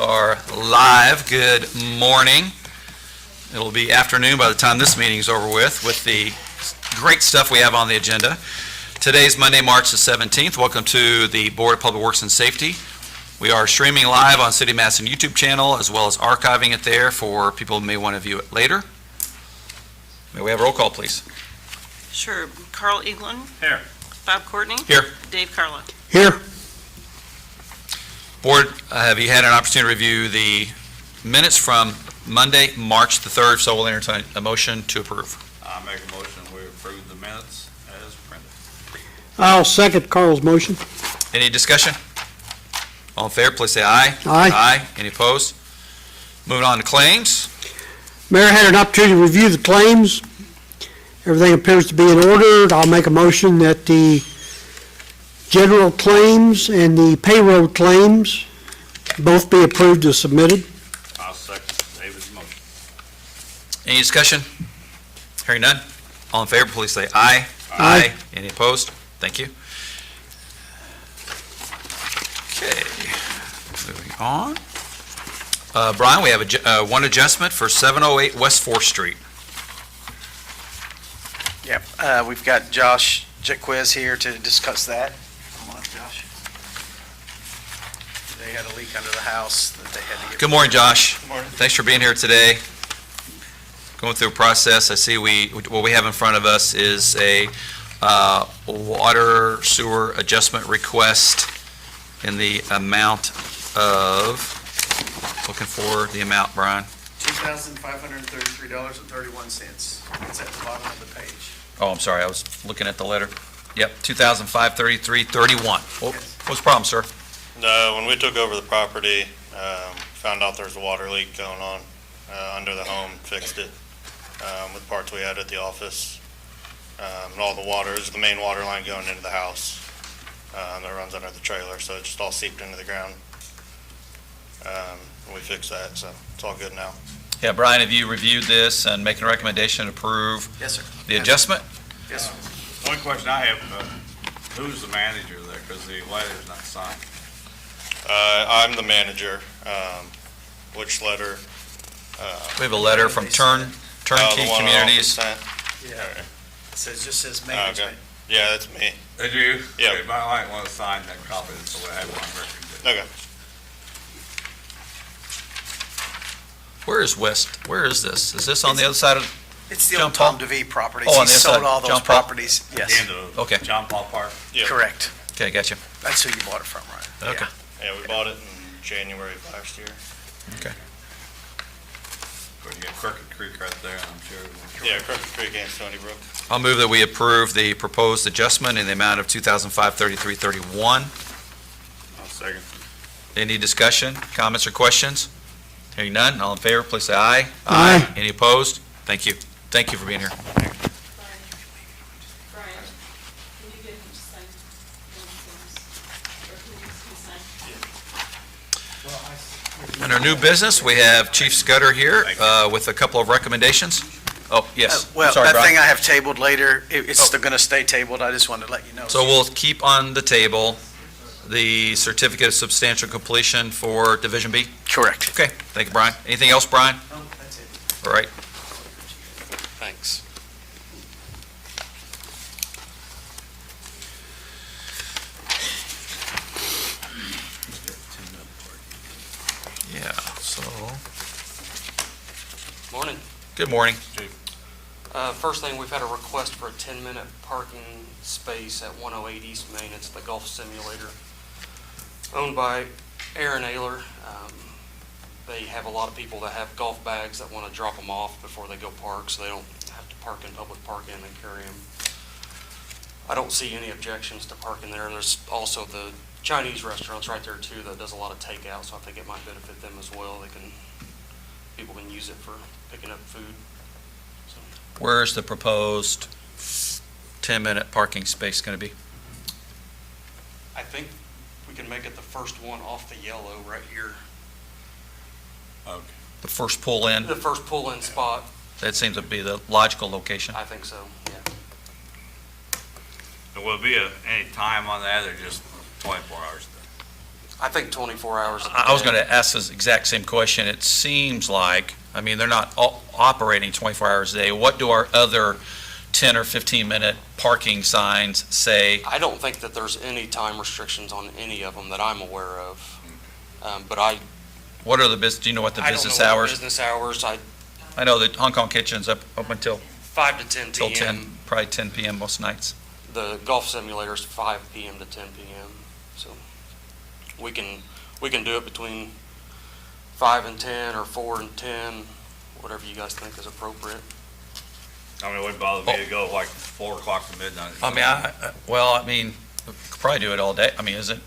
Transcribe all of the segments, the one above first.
are live. Good morning. It'll be afternoon by the time this meeting is over with the great stuff we have on the agenda. Today's Monday, March the 17th. Welcome to the Board of Public Works and Safety. We are streaming live on City of Madison YouTube channel, as well as archiving it there for people who may want to view it later. May we have a roll call, please? Sure. Carl Eaglin. Here. Bob Courtney. Here. Dave Carla. Here. Board, have you had an opportunity to review the minutes from Monday, March the 3rd? So we'll entertain a motion to approve. I make a motion we approve the minutes as printed. I'll second Carl's motion. Any discussion? All in favor, please say aye. Aye. Aye. Any opposed? Moving on to claims. Mayor had an opportunity to review the claims. Everything appears to be in order. I'll make a motion that the general claims and the payroll claims both be approved as submitted. I'll second David's motion. Any discussion? Hearing none. All in favor, please say aye. Aye. Any opposed? Thank you. Okay, moving on. Brian, we have one adjustment for 708 West 4th Street. Yep, we've got Josh Jaquiz here to discuss that. Come on, Josh. They had a leak under the house that they had to get. Good morning, Josh. Good morning. Thanks for being here today. Going through a process, I see what we have in front of us is a water sewer adjustment request in the amount of, looking for the amount, Brian. $2,533.31. It's at the bottom of the page. Oh, I'm sorry, I was looking at the letter. Yep, $2,533.31. What's the problem, sir? When we took over the property, found out there was a water leak going on under the home, fixed it with parts we had at the office. And all the water is the main water line going into the house that runs under the trailer, so it just all seeped into the ground. We fixed that, so it's all good now. Yeah, Brian, have you reviewed this and making a recommendation to approve Yes, sir. the adjustment? Yes, sir. One question I have, who's the manager there, because the letter's not signed? I'm the manager. Which letter? We have a letter from Turnkey The one Communities. I sent? Yeah. It says, just says Okay. management. Yeah, that's me. Did you? Yeah. Okay, but I might want to sign that copy, so I have one record. Okay. Where is West? Where is this? Is this on the other side of? It's the John old Tom Paul? DeVee properties. Oh, on He the sold inside. all those John Paul. properties. At the Yes, end of Okay. John Paul Park. Yeah. correct. Okay, gotcha. That's who you bought it from, right? Okay. Yeah, we bought it in January of last year. Okay. Of course, you got Crooked Creek right there, I'm sure. Yeah, Crooked Creek and Stony Brook. I'll move that we approve the proposed adjustment in the amount of $2,533.31. I'll second. Any discussion, comments, or questions? Hearing none, all in favor, please say aye. Aye. Any opposed? Thank you. Thank you for being here. Brian, can you get him to sign one of those? Or can you sign? Under new business, we have Chief Scudder here with a couple of recommendations. Oh, yes. Well, Sorry, that Brian. thing I have tabled later, it's still going to stay tabled. I just wanted to let you know. So we'll keep on the table the certificate of substantial completion for Division B? Correct. Okay, thank you, Brian. Anything else, Brian? No, that's it. All right. Thanks. Yeah, so, Morning. good morning. First thing, we've had a request for a 10-minute parking space at 108 East Main. It's the golf simulator owned by Aaron Ayler. They have a lot of people that have golf bags that want to drop them off before they go park, so they don't have to park in public parking and carry them. I don't see any objections to parking there. There's also the Chinese restaurants right there too that does a lot of takeout, so I think it might benefit them as well. People can use it for picking up food. So, Where's the proposed 10-minute parking space going to be? I think we can make it the first one off the yellow right here. Okay. The first pull in? The first pull-in spot, That seems to be the logical location. I think so, yeah. And will it be any time on that, or just 24 hours? I think 24 hours. I was going to ask this exact same question. It seems like, I mean, they're not all operating 24 hours a day. What do our other 10 or 15-minute parking signs say? I don't think that there's any time restrictions on any of them that I'm aware of. But What are the do you know what the I don't business know what the hours? business hours, I know that Hong Kong Kitchen's up until 5 to 10 till p.m. 10, probably 10 p.m. most nights. The golf simulator is 5 p.m. to 10 p.m. So we can do it between 5 and 10 or 4 and 10, whatever you guys think is appropriate. I mean, it wouldn't bother me to go like 4 o'clock to midnight. I mean, we could probably do it all day. I mean, is it,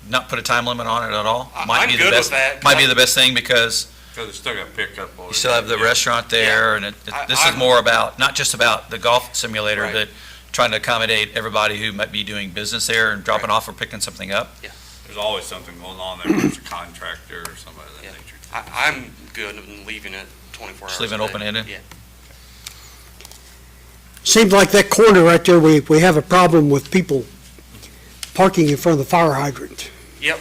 not put a time limit on it at all? Might I'm be the good best- with that. Might be the best thing because Because it's still got pickup. you still have the restaurant there, and this is I'm- more about, not just about the golf simulator, Right. but trying to accommodate everybody who might be doing business there and dropping off or picking something up. There's always something going on there, whether it's a contractor or somebody of that Yeah. nature. I'm good in leaving it 24 hours. Just leave it a day. open-ended? Yeah. Seems like that corner right there, we have a problem with people parking in front of the fire hydrant. Yep.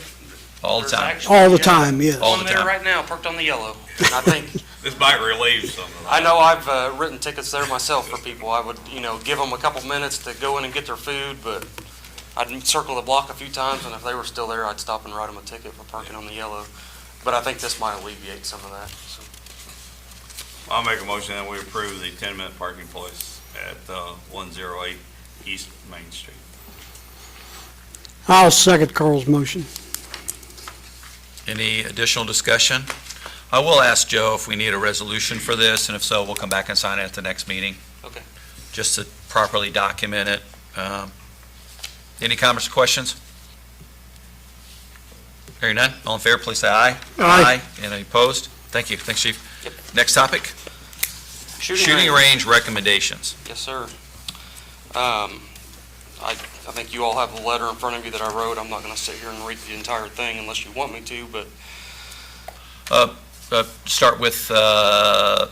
All the There's time. actually, All the time, yes. All One the there time. right now, parked on the yellow. And I think, This might relieve some of that. I know I've written tickets there myself for people. I would, give them a couple minutes to go in and get their food, but I'd circle the block a few times, and if they were still there, I'd stop and write them a ticket for parking on the yellow. But I think this might alleviate some of that, so. I'll make a motion that we approve the 10-minute parking place at 108 East Main Street. I'll second Carl's motion. Any additional discussion? I will ask Joe if we need a resolution for this, and if so, we'll come back and sign it at the next meeting. Okay. Just to properly document it. Any comments or questions? Hearing none, all in favor, please say aye. Aye. Any opposed? Thank you. Thanks, Chief. Yep. Next topic, shooting range recommendations. Yes, sir. I think you all have the letter in front of you that I wrote. I'm not going to sit here and read the entire thing unless you want me to, but Start with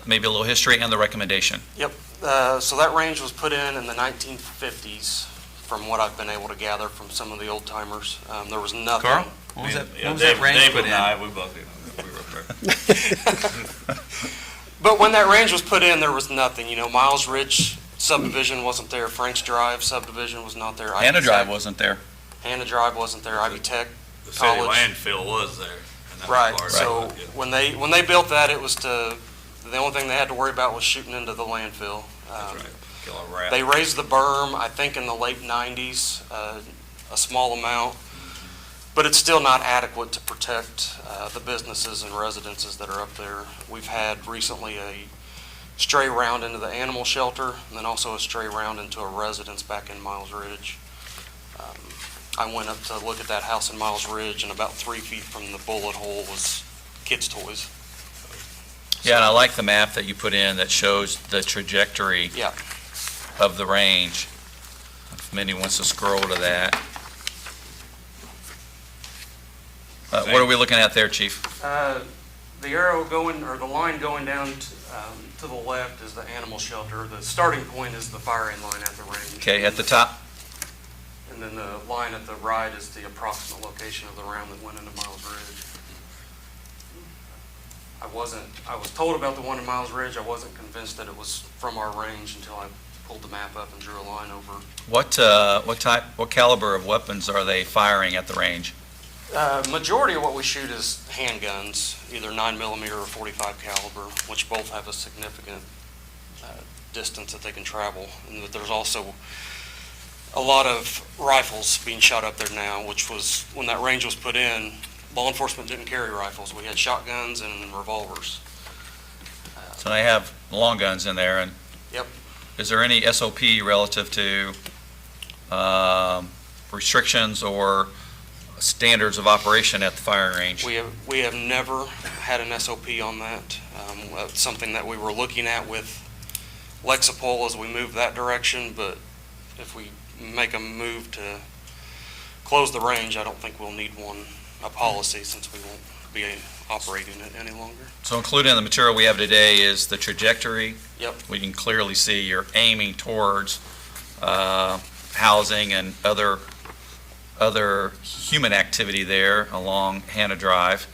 maybe a little history and the recommendation. so that range was put in the 1950s, from what I've been able to gather from some of the old timers. There was nothing. Carl? When was that, Yeah, when was that range David put and in? I, we both, we were there. But when that range was put in, there was nothing. Miles Ridge subdivision wasn't there. Frank's Drive subdivision was not there. Hannah Ivy Drive Tech- wasn't there. Hannah Drive wasn't there. Ivy Tech. The city College. landfill was there. and that was Right, part of so it, yeah. when they built that, it was the only thing they had to worry about was shooting into the landfill. That's right. Kill a rat. They raised the berm, I think in the late 90s, a small amount, but it's still not adequate to protect the businesses and residences that are up there. We've had recently a stray round into the animal shelter, and then also a stray round into a residence back in Miles Ridge. I went up to look at that house in Miles Ridge, and about 3 feet from the bullet hole was kids' toys. Yeah, and I like the map that you put in that shows the trajectory Yeah. of the range. If Minnie wants to scroll to that. What are we looking at there, Chief? The arrow going, or the line going down to the left is the animal shelter. The starting point is the firing line at the range. Okay, at the top? And then the line at the right is the approximate location of the round that went into Miles Ridge. I was told about the one in Miles Ridge. I wasn't convinced that it was from our range until I pulled the map up and drew a line over. What caliber of weapons are they firing at the range? Majority of what we shoot is handguns, either 9mm or 45 caliber, which both have a significant distance that they can travel. And that there's also a lot of rifles being shot up there now, which was, when that range was put in, law enforcement didn't carry rifles. We had shotguns and revolvers. So they have long guns in there, and Yep. is there any SOP relative to restrictions or standards of operation at the firing range? We have never had an SOP on that. That's something that we were looking at with Lexipol as we move that direction, but if we make a move to close the range, I don't think we'll need a policy, since we won't be operating it any longer. So included in the material we have today is the trajectory. Yep. We can clearly see you're aiming towards housing and other other human activity there along Hannah Drive.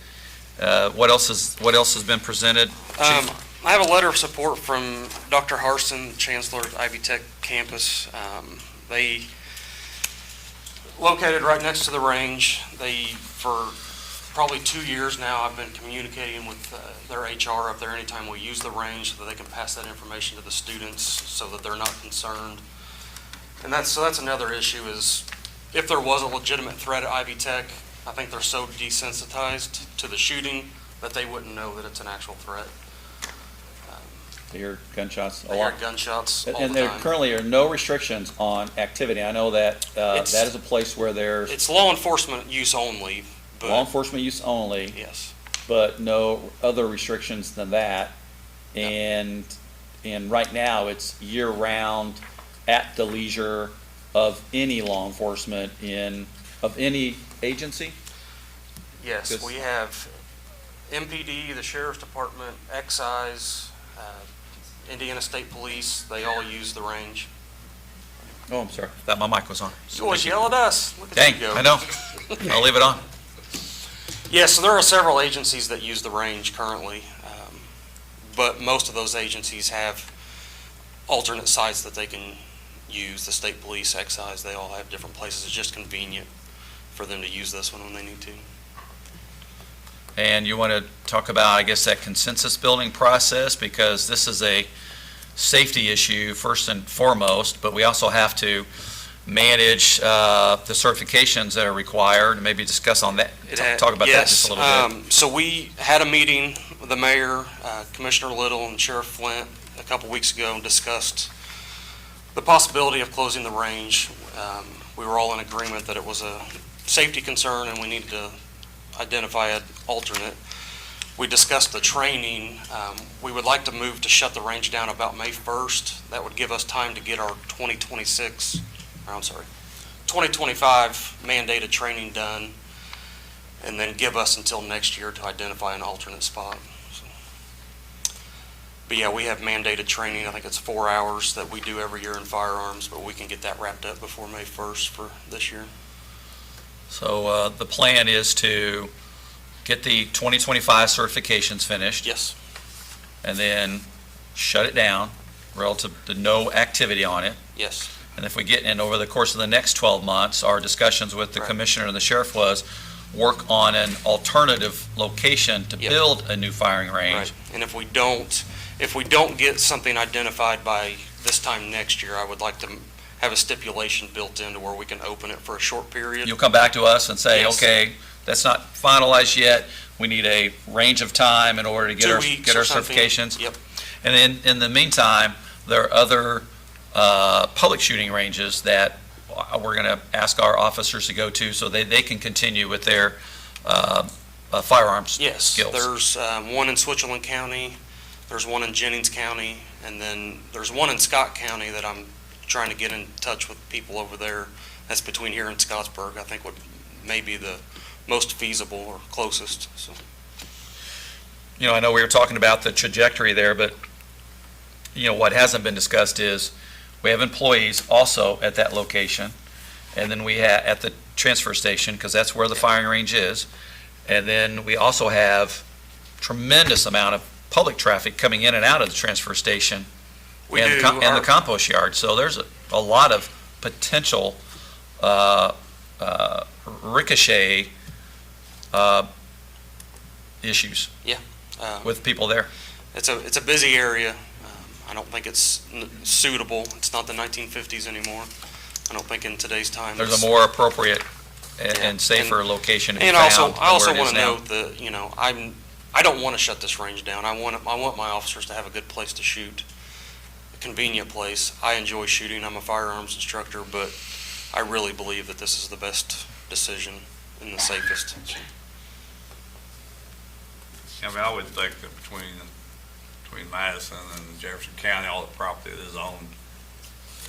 What else has been presented? I have a letter of support from Dr. Harson, Chancellor at Ivy Tech campus. They located right next to the range. For probably 2 years now, I've been communicating with their HR up there anytime we use the range so that they can pass that information to the students so that they're not concerned. And that's another issue is if there was a legitimate threat at Ivy Tech, I think they're so desensitized to the shooting that they wouldn't know that it's an actual threat. They hear gunshots a They hear lot. gunshots all And the there time. currently are no restrictions on activity. I know that It's- that is a place where there's It's law enforcement use only, law but enforcement use only, yes. but no other restrictions than that. And right now, it's year-round at the leisure of any law enforcement of any agency? Yes, Good. we have MPD, the Sheriff's Department, Excise, Indiana State Police, they all use the range. Oh, I'm sorry. Thought my mic was on. You always yell at us. Look at Dang, you go. I know. I'll leave it on. Yes, so there are several agencies that use the range currently, but most of those agencies have alternate sites that they can use. The State Police, Excise, they all have different places. It's just convenient for them to use this one when they need to. And you want to talk about, I guess, that consensus building process, because this is a safety issue first and foremost, but we also have to manage the certifications that are required, and maybe discuss on that, talk about that just a little bit. So we had a meeting with the mayor, Commissioner Little, and Sheriff Flint a couple weeks ago and discussed the possibility of closing the range. We were all in agreement that it was a safety concern and we needed to identify an alternate. We discussed the training. We would like to move to shut the range down about May 1st. That would give us time to get our 2025 mandated training done, and then give us until next year to identify an alternate spot. So. But yeah, we have mandated training. I think it's 4 hours that we do every year in firearms, but we can get that wrapped up before May 1st for this year. So the plan is to get the 2025 certifications finished, Yes, and then shut it down relative to no activity on it. yes, And if we get in over the course of the next 12 months, our discussions with the Right. commissioner and the sheriff was work on an alternative location to Yep. build a new firing range. right. And if we don't get something identified by this time next year, I would like to have a stipulation built into where we can open it for a short period. You'll come back to us and say, Yes. okay, that's not finalized yet. We need a range of time in order to get 2 our weeks get or our something. certifications. Yep, And then, in the meantime, there are other public shooting ranges that we're going to ask our officers to go to so they can continue with their firearms yes. skills. There's one in Switzerland County, there's one in Jennings County, and then there's one in Scott County that I'm trying to get in touch with people over there. That's between here and Scottsburg, I think would maybe the most feasible or closest, so. You know, I know we were talking about the trajectory there, but, you know, what hasn't been discussed is we have employees also at that location, and then we have at the transfer station, because that's where the firing range is, and then we also have tremendous amount of public traffic coming in and out of the transfer station We and, do. and the compost yard. So there's a lot of potential ricochet issues with people there. It's a busy area. I don't think it's suitable. It's not the 1950s anymore. I don't think in today's time. There's it's- a more appropriate and Yeah. safer location to be And found also, than I also where it want is to now. note that, you know, I don't want to shut this range down. I want my officers to have a good place to shoot, a convenient place. I enjoy shooting. I'm a firearms instructor, but I really believe that this is the best decision and the safest. I mean, I would think that between Madison and Jefferson County, all the property that is owned,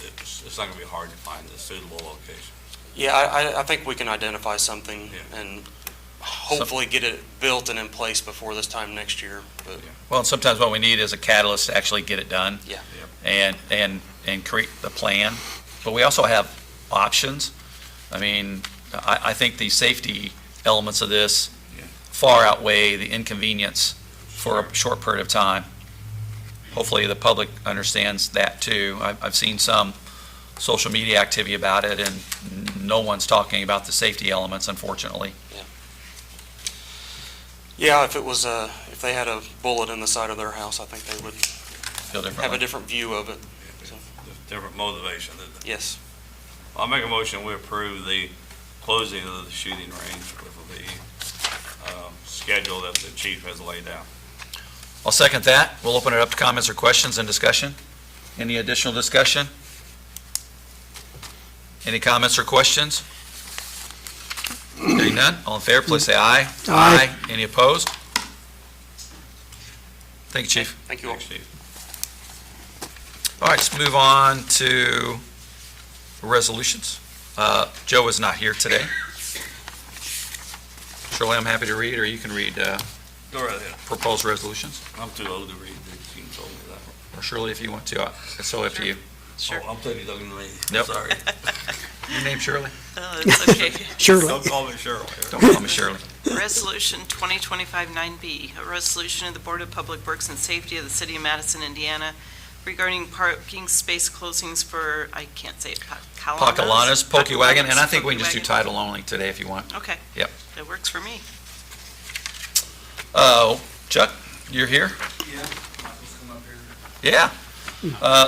it's not gonna be hard to find a suitable location. Yeah, I think we can identify something Yeah. and hopefully get it built and in place before this time next year, but Well, and sometimes what we need is a catalyst to actually get it done. Yeah. And create the plan. But we also have options. I mean, I think the safety elements of this far outweigh the inconvenience for a short period of time. Hopefully, the public understands that too. I've seen some social media activity about it, and no one's talking about the safety elements, unfortunately. Yeah, if it was, if they had a bullet in the side of their house, I think they would Feel have a differently. different view of it. Different motivation, isn't it? Yes. I'll make a motion, we approve the closing of the shooting range with the schedule that the chief has laid out. I'll second that. We'll open it up to comments or questions and discussion. Any additional discussion? Any comments or questions? Hearing none, all in favor, please say aye. Aye. Any opposed? Thank you, Chief. Thank you all. Thanks, Chief. All right, let's move on to resolutions. Joe is not here today. Shirley, I'm happy to read, or you can read Go right ahead. proposed resolutions. I'm too old to read, the team told me that. Or Shirley, if you want to, it's so up to you. Sure. Oh, I'm totally talking to me. Nope. Sorry. Your name Shirley? Oh, it's okay. Surely. Don't call me Shirley. Don't call me Shirley. Resolution 2025-9B, a resolution of the Board of Public Works and Safety of the City of Madison, Indiana, regarding parking space closings for, I can't say it, Pacalanas, Pokey Wagon, and I think we can just do Pokewagon. title only today if you want. Okay. Yep. That works for me. Chuck, you're here? Yeah.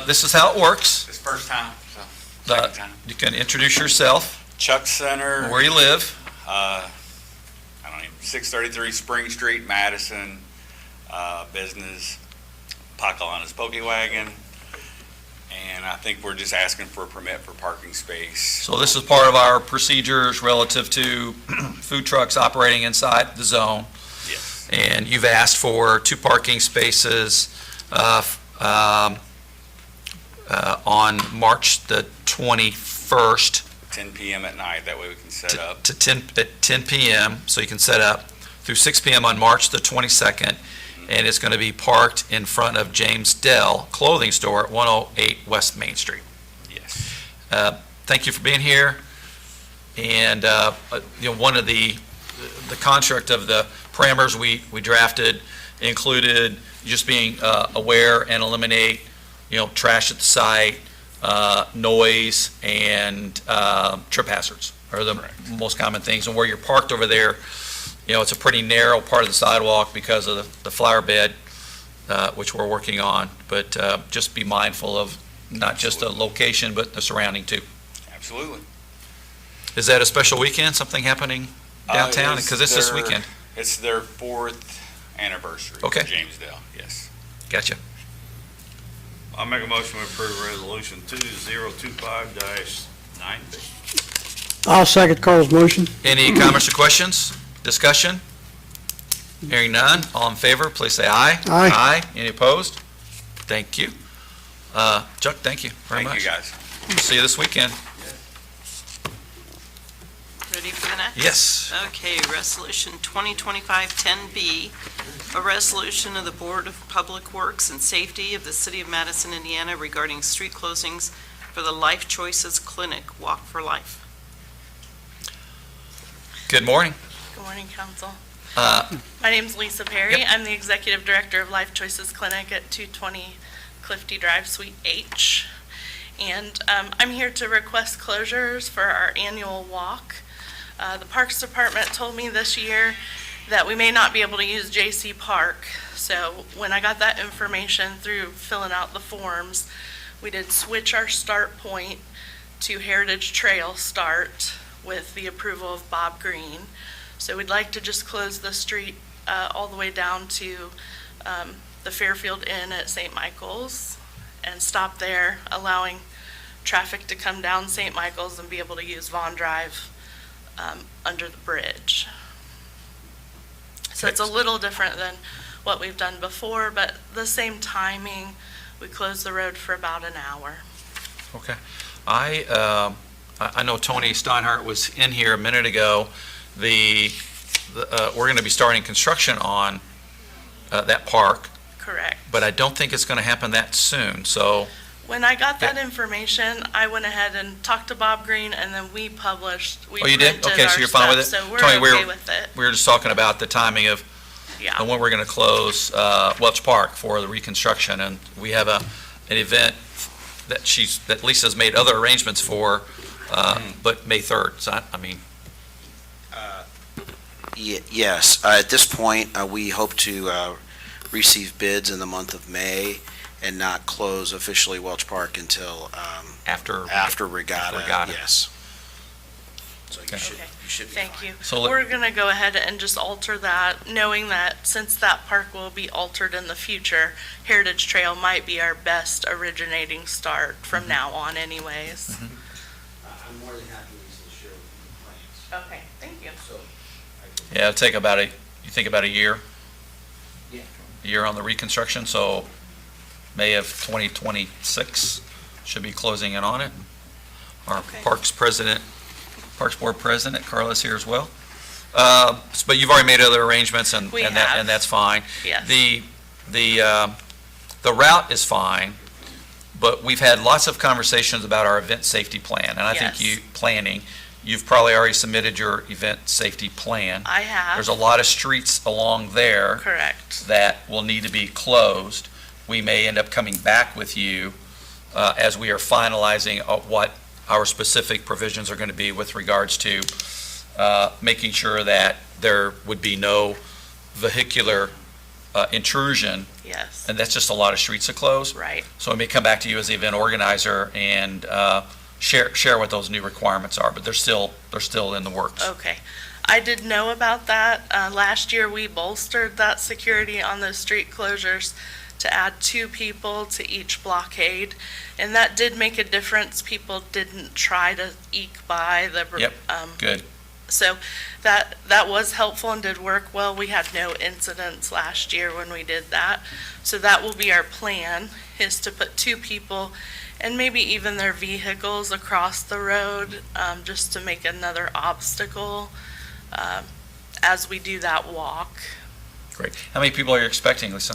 This is how it works. It's first time, so second time. You can introduce yourself, Chuck Center, where you live. I don't even, 633 Spring Street, Madison, business, Pacalanas Pokey Wagon, and I think we're just asking for a permit for parking space. So this is part of our procedures relative to food trucks operating inside the zone. Yes. And you've asked for 2 parking spaces on March the 21st 10 p.m. at night, that way we can set up. to 10 p.m., so you can set up through 6 p.m. on March the 22nd, and it's going to be parked in front of James Dell Clothing Store at 108 West Main Street. Yes. Thank you for being here. And, one of the construct of the parameters we drafted included just being aware and eliminate, trash at the site, noise, and trip hazards are the most common things. And where you're parked over there, it's a pretty narrow part of the sidewalk because of the flower bed, which we're working on. But just be mindful of not just the location, but the surrounding too. Absolutely. Is that a special weekend, something happening downtown? Because it's this weekend. It's their 4th anniversary. Okay. James Dell, yes. Gotcha. I'll make a motion to approve resolution 2025-9B. I'll second Carl's motion. Any comments or questions? Discussion? Hearing none, all in favor, please say aye. Aye. Aye. Any opposed? Thank you. Chuck, thank you very much. Thank you, guys. See you this weekend. Ready for the next? Yes. Okay, Resolution 2025-10B, a resolution of the Board of Public Works and Safety of the City of Madison, Indiana regarding street closings for the Life Choices Clinic Walk for Life. Good morning. Good morning, Council. Uh, My name's Lisa Perry. Yep. I'm the Executive Director of Life Choices Clinic at 220 Clifty Drive, Suite H. And I'm here to request closures for our annual walk. The Parks Department told me this year that we may not be able to use J.C. Park. So when I got that information through filling out the forms, we did switch our start point to Heritage Trail start with the approval of Bob Green. So we'd like to just close the street all the way down to the Fairfield Inn at St. Michael's and stop there, allowing traffic to come down St. Michael's and be able to use Vaughn Drive under the bridge. So it's a little different than what we've done before, but the same timing. We close the road for about an hour. Okay. I know Tony Steinhardt was in here a minute ago. We're going to be starting construction on that park, Correct. but I don't think it's going to happen that soon. So When I got that information, I went ahead and talked to Bob Green, and then we published, we Oh, you did? printed Okay, so our you're fine with stuff, it? so we're Tony, okay with it. We were just talking about the timing of Yeah, when we're going to close Welch Park for the reconstruction, and we have an event that Lisa's made other arrangements for, but May 3rd, so I mean, Yes, at this point, we hope to receive bids in the month of May and not close officially Welch Park until after Regatta. Regatta. Yes. So Okay. you should be thank fine. you. So look- We're gonna go ahead and just alter that, knowing that since that park will be altered in the future, Heritage Trail might be our best originating start from now on anyways. I'm more than happy to share with you plans. Okay, thank you. So, yeah, it'll take you think about a year? Yeah. A year on the reconstruction, so May of 2026 should be closing in on it. Our Okay. Parks Board President, Carla's here as well. But you've already made other arrangements, and We and have. that's fine. Yes. The route is fine, but we've had lots of conversations about our event safety plan, and I think Yes. you've probably already submitted your event safety plan. I have. There's a lot of streets along there Correct. that will need to be closed. We may end up coming back with you as we are finalizing what our specific provisions are going to be with regards to making sure that there would be no vehicular intrusion, Yes, and that's just a lot of streets to close. right. So we may come back to you as the event organizer and share what those new requirements are, but they're still in the works. Okay. I did know about that. Last year, we bolstered that security on those street closures to add 2 people to each blockade, and that did make a difference. People didn't try to eke by the. Yep. Good. So that was helpful and did work well. We had no incidents last year when we did that. So that will be our plan, is to put 2 people and maybe even their vehicles across the road, just to make another obstacle as we do that walk. Great. How many people are you expecting, Lisa?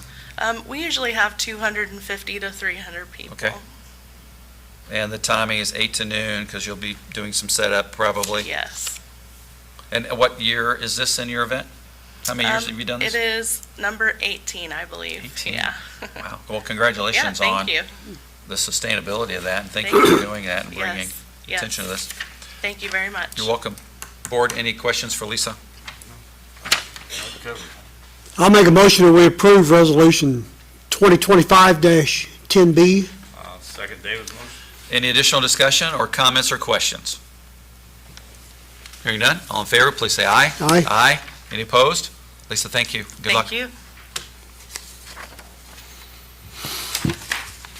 We usually have 250 to 300 people. Okay. And the timing is 8 to noon, because you'll be doing some setup probably. Yes. And what year is this in your event? How many years have you done this? It is number 18, I believe. 18? Yeah. Wow. Well, Yeah, congratulations on thank you. the sustainability of that, and thank Thank you for doing that and bringing Yes, yes. attention to this. Thank you very much. You're welcome. Board, any questions for Lisa? I'll make a motion that we approve Resolution 2025-10B. Second David's motion. Any additional discussion or comments or questions? Hearing none, all in favor, please say aye. Aye. Aye. Any opposed? Lisa, thank you. Good luck. Thank you.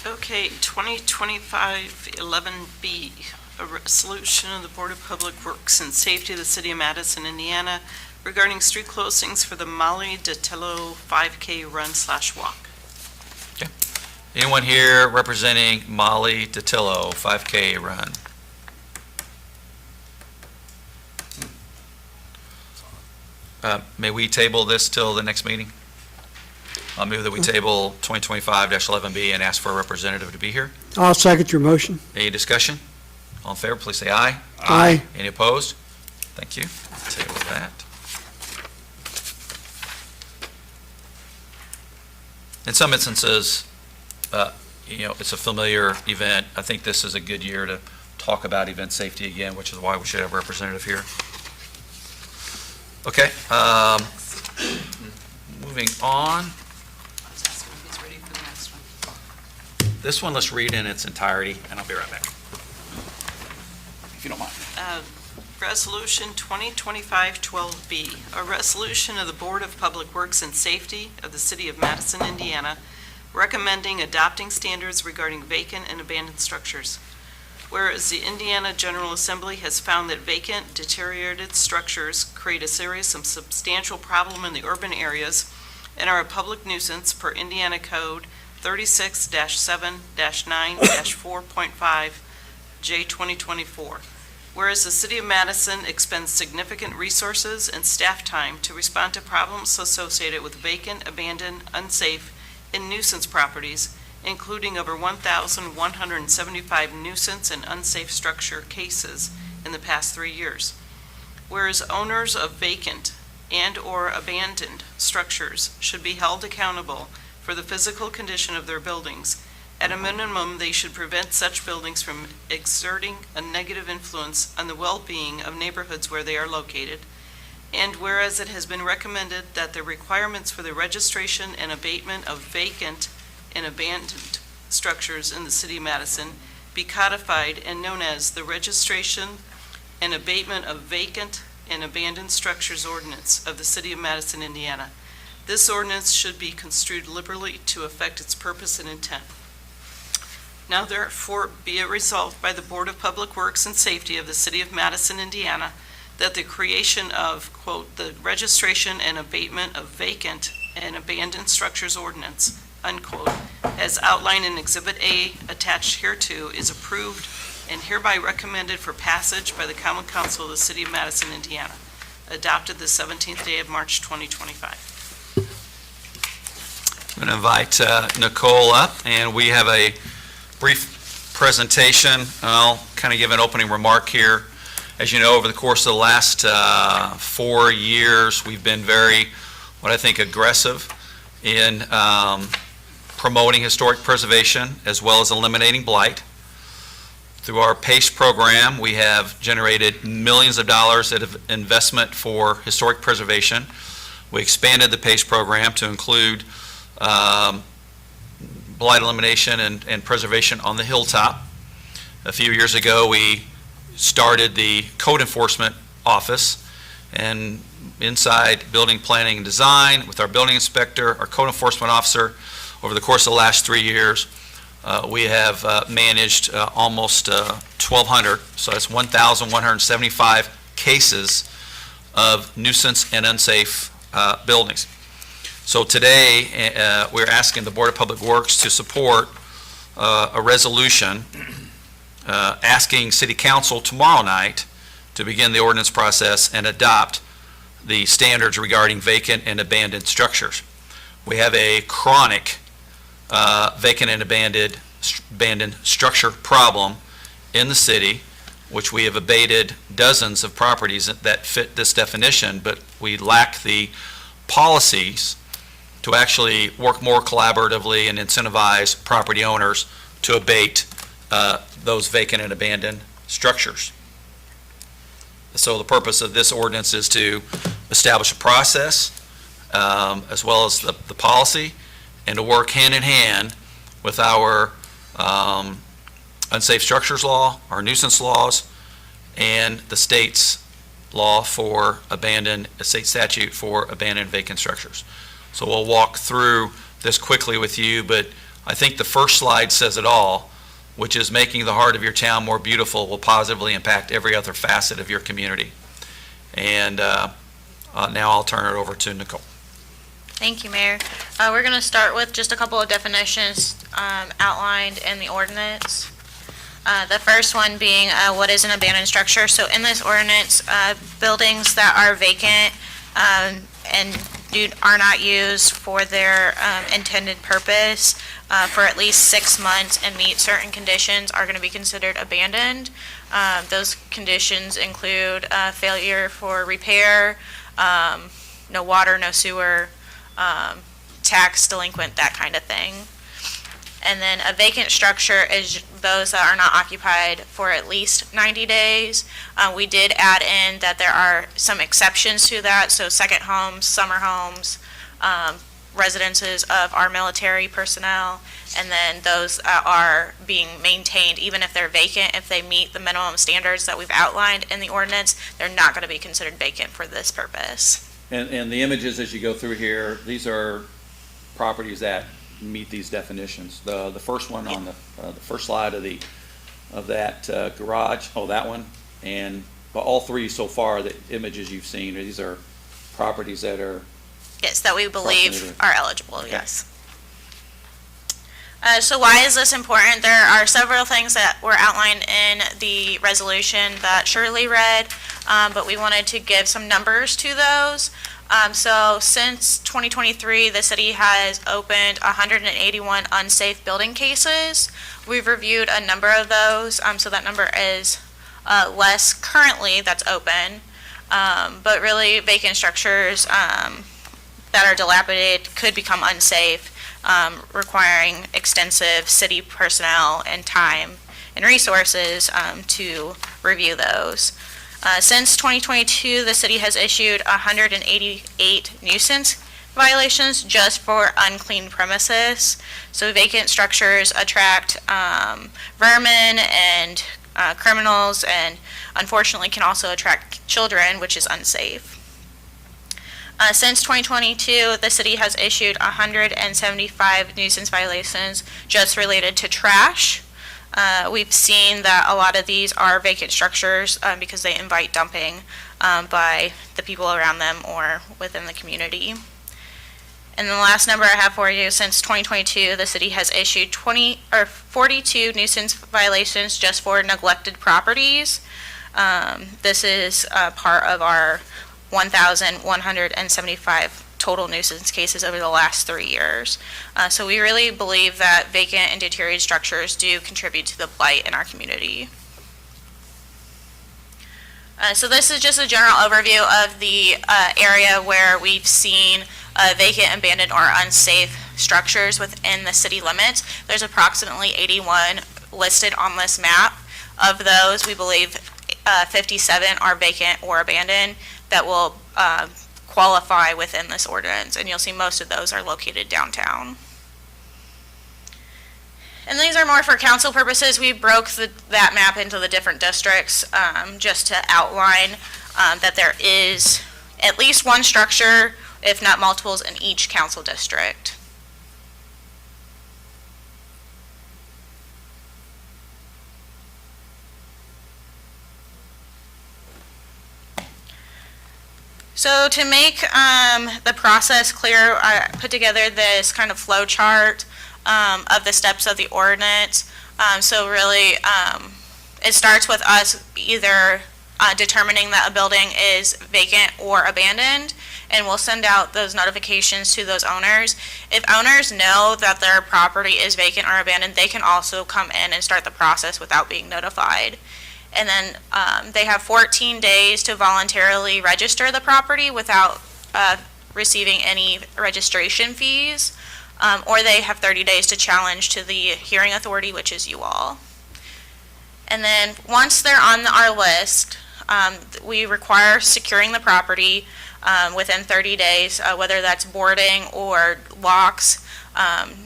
Okay, 2025-11B, a resolution of the Board of Public Works and Safety of the City of Madison, Indiana, regarding street closings for the Molly DeTillo 5K run/walk. Anyone here representing Molly DeTillo 5K run? May we table this till the next meeting? I'll move that we table 2025-11B and ask for a representative to be here. I'll second your motion. Any discussion? All in favor, please say aye. Aye. Any opposed? Thank you. Table that. In some instances, it's a familiar event. I think this is a good year to talk about event safety again, which is why we should have a representative here. Okay, moving on. I was asking if he's ready for the next one. This one, let's read in its entirety, and I'll be right back. If you don't mind. Resolution 2025-12B, a resolution of the Board of Public Works and Safety of the City of Madison, Indiana, recommending adopting standards regarding vacant and abandoned structures. Whereas the Indiana General Assembly has found that vacant, deteriorated structures create a serious and substantial problem in the urban areas and are a public nuisance per Indiana Code 36-7-9-4.5, J 2024. Whereas the City of Madison expends significant resources and staff time to respond to problems associated with vacant, abandoned, unsafe, and nuisance properties, including over 1,175 nuisance and unsafe structure cases in the past 3 years. Whereas owners of vacant and/or abandoned structures should be held accountable for the physical condition of their buildings. At a minimum, they should prevent such buildings from exerting a negative influence on the well-being of neighborhoods where they are located. And whereas it has been recommended that the requirements for the registration and abatement of vacant and abandoned structures in the city of Madison be codified and known as the Registration and Abatement of Vacant and Abandoned Structures Ordinance of the city of Madison, Indiana. This ordinance should be construed liberally to affect its purpose and intent. Now therefore be it resolved by the Board of Public Works and Safety of the city of Madison, Indiana, that the creation of, quote, the Registration and Abatement of Vacant and Abandoned Structures Ordinance, unquote, as outlined in Exhibit A attached hereto, is approved and hereby recommended for passage by the Common Council of the city of Madison, Indiana, adopted the 17th day of March 2025. I'm going to invite Nicole up, and we have a brief presentation. I'll kind of give an opening remark here. As you know, over the course of the last 4 years, we've been very, what I think, aggressive in promoting historic preservation as well as eliminating blight. Through our PACE program, we have generated millions of dollars of investment for historic preservation. We expanded the PACE program to include blight elimination and preservation on the hilltop. A few years ago, we started the code enforcement office, and inside building planning and design with our building inspector, our code enforcement officer, over the course of the last 3 years, we have managed almost 1,200, so that's 1,175 cases of nuisance and unsafe buildings. So today, we're asking the Board of Public Works to support a resolution asking City Council tomorrow night to begin the ordinance process and adopt the standards regarding vacant and abandoned structures. We have a chronic vacant and abandoned structure problem in the city, which we have abated dozens of properties that fit this definition, but we lack the policies to actually work more collaboratively and incentivize property owners to abate those vacant and abandoned structures. So the purpose of this ordinance is to establish a process as well as the policy, and to work hand in hand with our unsafe structures law, our nuisance laws, and the state's law for abandoned, a state statute for abandoned vacant structures. So we'll walk through this quickly with you, but I think the first slide says it all, which is making the heart of your town more beautiful will positively impact every other facet of your community. And now I'll turn it over to Nicole. Thank you, Mayor. We're going to start with just a couple of definitions outlined in the ordinance. The first one being what is an abandoned structure. So in this ordinance, buildings that are vacant and are not used for their intended purpose for at least 6 months and meet certain conditions are going to be considered abandoned. Those conditions include failure for repair, no water, no sewer, tax delinquent, that kind of thing. And then a vacant structure is those that are not occupied for at least 90 days. We did add in that there are some exceptions to that, so second homes, summer homes, residences of our military personnel, and then those are being maintained even if they're vacant. If they meet the minimum standards that we've outlined in the ordinance, they're not going to be considered vacant for this purpose. And the images as you go through here, these are properties that meet these definitions. The first one on the first slide of that garage, that one, and all three so far, the images you've seen, these are properties that are Yes, that we believe are eligible, yes. So why is this important? There are several things that were outlined in the resolution that Shirley read, but we wanted to give some numbers to those. So since 2023, the city has opened 181 unsafe building cases. We've reviewed a number of those, so that number is less currently that's open. But really, vacant structures that are dilapidated could become unsafe, requiring extensive city personnel and time and resources to review those. Since 2022, the city has issued 188 nuisance violations just for unclean premises. So vacant structures attract vermin and criminals, and unfortunately can also attract children, which is unsafe. Since 2022, the city has issued 175 nuisance violations just related to trash. We've seen that a lot of these are vacant structures because they invite dumping by the people around them or within the community. And the last number I have for you, since 2022, the city has issued 42 nuisance violations just for neglected properties. This is part of our 1,175 total nuisance cases over the last 3 years. So we really believe that vacant and deteriorated structures do contribute to the blight in our community. So this is just a general overview of the area where we've seen vacant, abandoned, or unsafe structures within the city limits. There's approximately 81 listed on this map. Of those, we believe 57 are vacant or abandoned that will qualify within this ordinance, and you'll see most of those are located downtown. And these are more for council purposes. We broke that map into the different districts just to outline that there is at least one structure, if not multiples, in each council district. So to make the process clear, I put together this kind of flow chart of the steps of the ordinance. So really, it starts with us either determining that a building is vacant or abandoned, and we'll send out those notifications to those owners. If owners know that their property is vacant or abandoned, they can also come in and start the process without being notified. And then they have 14 days to voluntarily register the property without receiving any registration fees, or they have 30 days to challenge to the hearing authority, which is you all. And then once they're on our list, we require securing the property within 30 days, whether that's boarding or locks.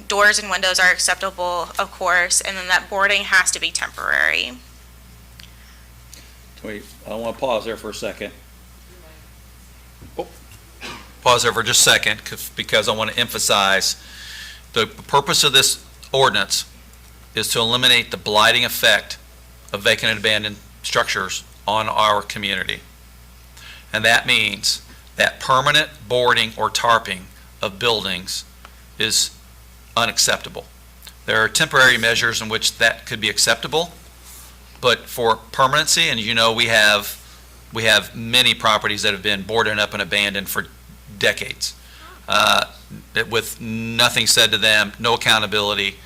Doors and windows are acceptable, of course, and then that boarding has to be temporary. Wait, I want to pause there for a second. Pause there for just a second, because I want to emphasize the purpose of this ordinance is to eliminate the blighting effect of vacant and abandoned structures on our community. And that means that permanent boarding or tarping of buildings is unacceptable. There are temporary measures in which that could be acceptable, but for permanency, and you know we have many properties that have been boarded up and abandoned for decades, with nothing said to them, no accountability,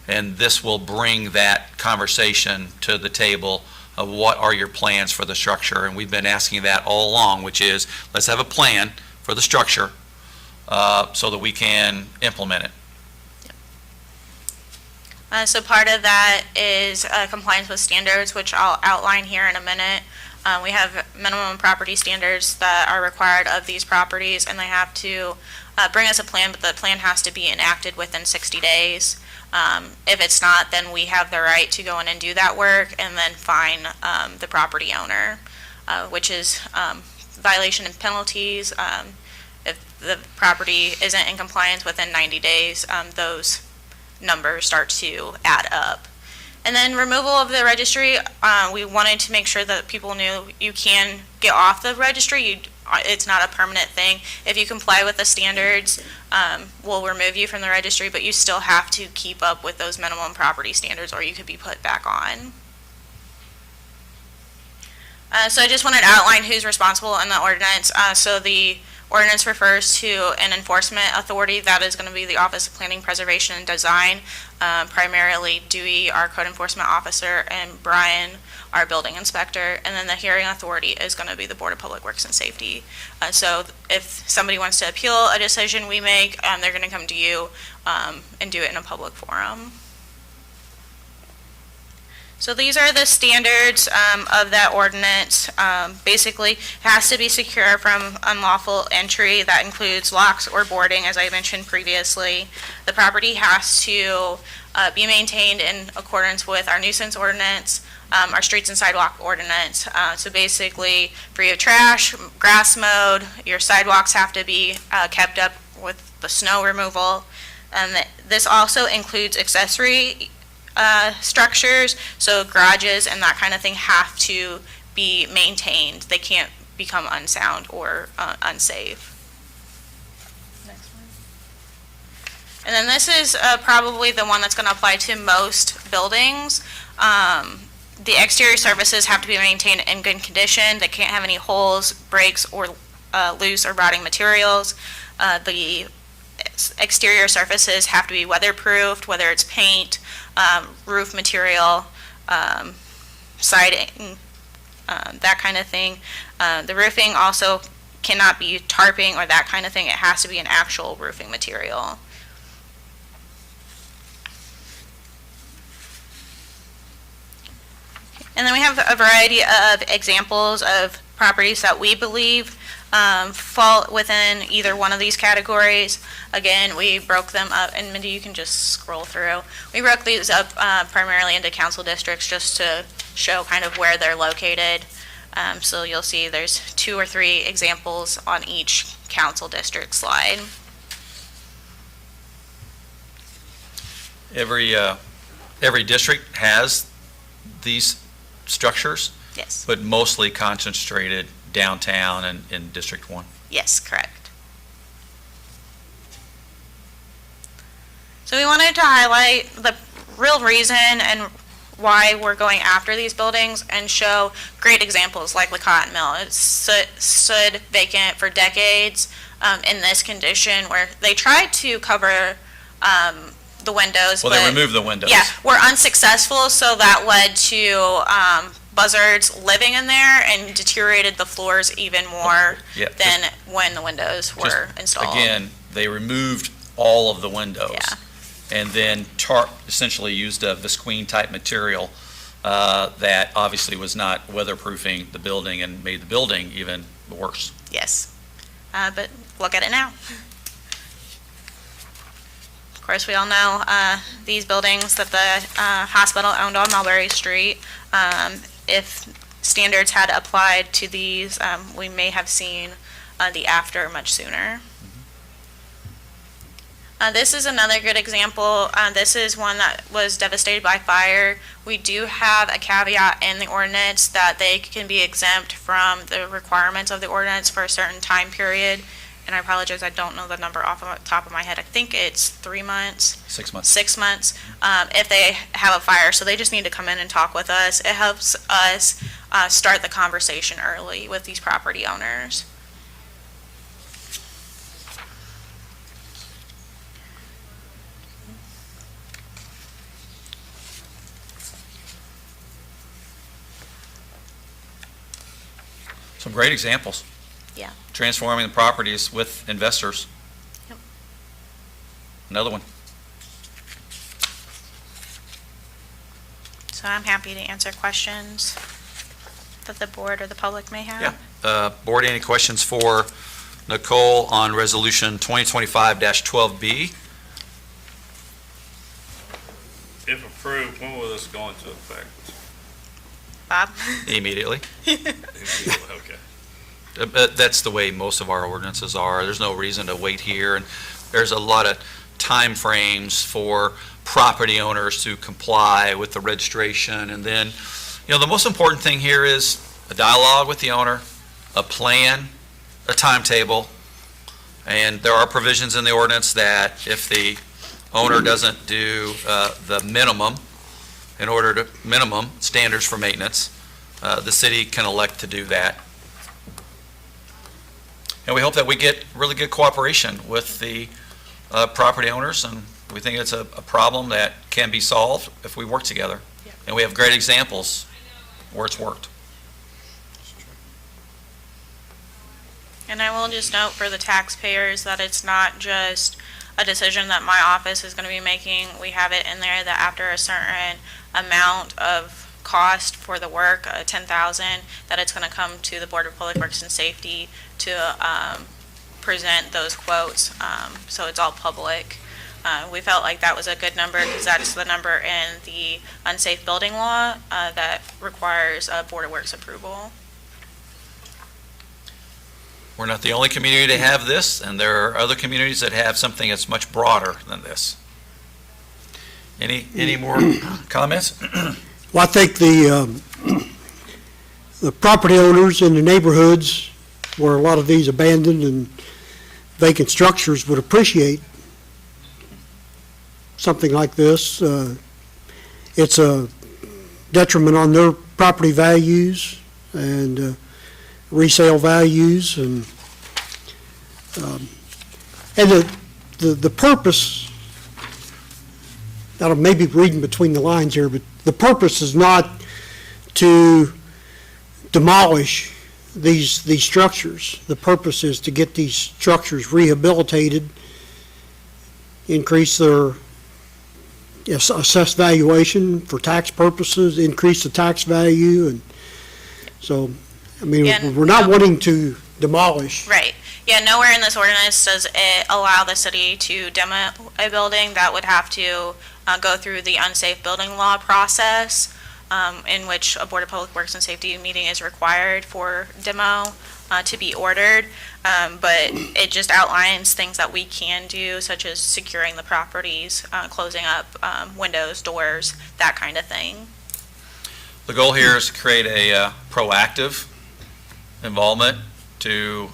and this will bring that conversation to the table of what are your plans for the structure, and we've been asking that all along, which is let's have a plan for the structure so that we can implement it. So part of that is compliance with standards, which I'll outline here in a minute. We have minimum property standards that are required of these properties, and they have to bring us a plan, but the plan has to be enacted within 60 days. If it's not, then we have the right to go in and do that work and then fine the property owner, which is violation and penalties. If the property isn't in compliance within 90 days, those numbers start to add up. And then removal of the registry, we wanted to make sure that people knew you can get off the registry. You it's not a permanent thing. If you comply with the standards, we'll remove you from the registry, but you still have to keep up with those minimum property standards or you could be put back on. So I just wanted to outline who's responsible in the ordinance. So the ordinance refers to an enforcement authority. That is going to be the Office of Planning, Preservation, and Design, primarily Dewey, our code enforcement officer, and Brian, our building inspector. And then the hearing authority is going to be the Board of Public Works and Safety. So if somebody wants to appeal a decision we make, they're going to come to you and do it in a public forum. So these are the standards of that ordinance. Basically, it has to be secure from unlawful entry. That includes locks or boarding, as I mentioned previously. The property has to be maintained in accordance with our nuisance ordinance, our streets and sidewalk ordinance. So basically, free of trash, grass mowed, your sidewalks have to be kept up with the snow removal. And this also includes accessory structures, so garages and that kind of thing have to be maintained. They can't become unsound or unsafe. Next one. And then this is probably the one that's going to apply to most buildings. The exterior surfaces have to be maintained in good condition. They can't have any holes, breaks, or loose or rotting materials. The exterior surfaces have to be weatherproofed, whether it's paint, roof material, siding, that kind of thing. The roofing also cannot be tarping or that kind of thing. It has to be an actual roofing material. And then we have a variety of examples of properties that we believe fall within either one of these categories. Again, we broke them up, and Mindy, you can just scroll through. We broke these up primarily into council districts just to show kind of where they're located. So you'll see there's 2 or 3 examples on each council district slide. Every district has these structures, Yes. but mostly concentrated downtown and in District 1. Yes, correct. So we wanted to highlight the real reason and why we're going after these buildings and show great examples like the cotton mill. It's stood vacant for decades in this condition where they tried to cover the windows. Well, they removed the windows. Yeah, were unsuccessful, so that led to buzzards living in there and deteriorated the floors even more Yeah, than when the windows were installed. Again, they removed all of the windows. Yeah. And then essentially used a visqueen-type material that obviously was not weatherproofing the building and made the building even worse. Yes, but look at it now. Of course, we all know these buildings that the hospital owned on Mulberry Street. If standards had applied to these, we may have seen the after much sooner. This is another good example. This is one that was devastated by fire. We do have a caveat in the ordinance that they can be exempt from the requirements of the ordinance for a certain time period. And I apologize, I don't know the number off the top of my head. I think it's 3 months. 6 months. 6 months, if they have a fire. So they just need to come in and talk with us. It helps us start the conversation early with these property owners. Some great examples. Yeah. Transforming the properties with investors. Yep. Another one. So I'm happy to answer questions that the board or the public may have. Yeah. Board, any questions for Nicole on Resolution 2025-12B? If approved, when will this go into effect? Bob? Immediately. Okay. That's the way most of our ordinances are. There's no reason to wait here, and there's a lot of time frames for property owners to comply with the registration. And then, the most important thing here is a dialogue with the owner, a plan, a timetable, and there are provisions in the ordinance that if the owner doesn't do the minimum, minimum standards for maintenance, the city can elect to do that. And we hope that we get really good cooperation with the property owners, and we think it's a problem that can be solved if we work together. Yeah. And we have great examples where it's worked. And I will just note for the taxpayers that it's not just a decision that my office is going to be making. We have it in there that after a certain amount of cost for the work, $10,000, that it's going to come to the Board of Public Works and Safety to present those quotes. So it's all public. We felt like that was a good number because that's the number in the unsafe building law that requires a Board of Works approval. We're not the only community to have this, and there are other communities that have something that's much broader than this. Any more comments? Well, I think the property owners in the neighborhoods where a lot of these abandoned and vacant structures would appreciate something like this. It's a detriment on their property values and resale values, and the purpose, I may be reading between the lines here, but the purpose is not to demolish these structures. The purpose is to get these structures rehabilitated, increase their assessed valuation for tax purposes, increase the tax value, and so, I mean, Yeah, we're not no. wanting to demolish. Right. Yeah, nowhere in this ordinance does it allow the city to demo a building. That would have to go through the unsafe building law process, in which a Board of Public Works and Safety meeting is required for demo to be ordered. But it just outlines things that we can do, such as securing the properties, closing up windows, doors, that kind of thing. The goal here is to create a proactive involvement to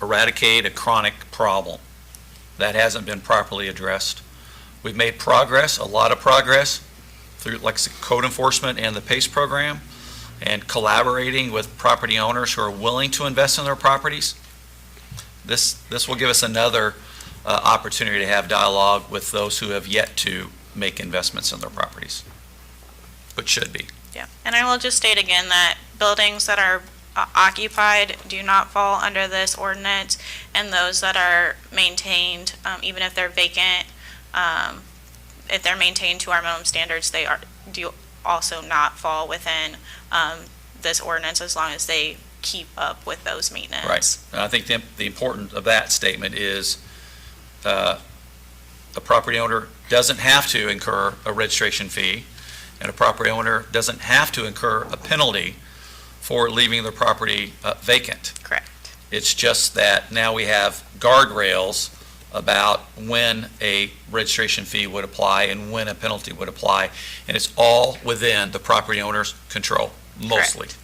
eradicate a chronic problem that hasn't been properly addressed. We've made progress, a lot of progress, through like code enforcement and the PACE program, and collaborating with property owners who are willing to invest in their properties. This will give us another opportunity to have dialogue with those who have yet to make investments in their properties, but should be. Yeah, and I will just state again that buildings that are occupied do not fall under this ordinance, and those that are maintained, even if they're vacant, if they're maintained to our minimum standards, do also not fall within this ordinance as long as they keep up with those maintenance. Right. And I think the importance of that statement is a property owner doesn't have to incur a registration fee, and a property owner doesn't have to incur a penalty for leaving their property vacant. Correct. It's just that now we have guardrails about when a registration fee would apply and when a penalty would apply, and it's all within the property owner's control, mostly. Correct.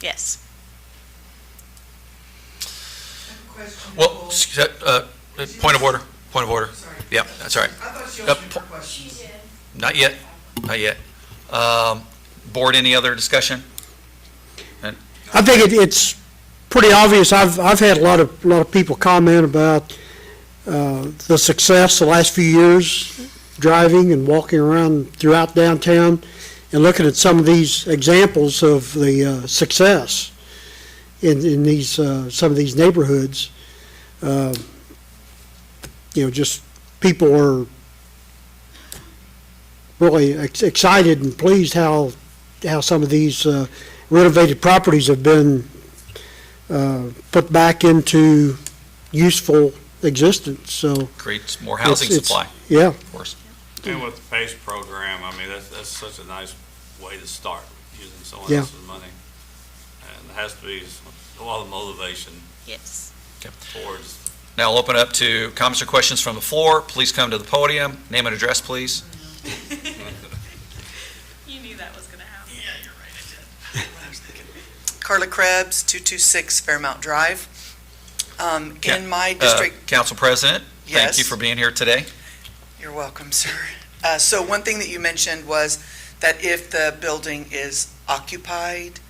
Yes. Well, point of order. Sorry. Yeah, that's all right. I thought she opened her question. Not yet. Board, any other discussion? I think it's pretty obvious. I've had a lot of people comment about the success the last few years driving and walking around throughout downtown and looking at some of these examples of the success in these some of these neighborhoods. Just people are really excited and pleased how some of these renovated properties have been put back into useful existence. So Creates more housing it's- supply, yeah, of course. And with the PACE program, I mean, that's such a nice way to start, using someone Yeah. else's money. And there has to be a lot of motivation Yes. towards. Now I'll open up to comments or questions from the floor. Please come to the podium. Name and address, please. You knew that was going to happen. Carla Krebs, 226 Fairmount Drive. In my district, Council President, thank you Yes. for being here today. you're welcome, sir. So one thing that you mentioned was that if the building is occupied,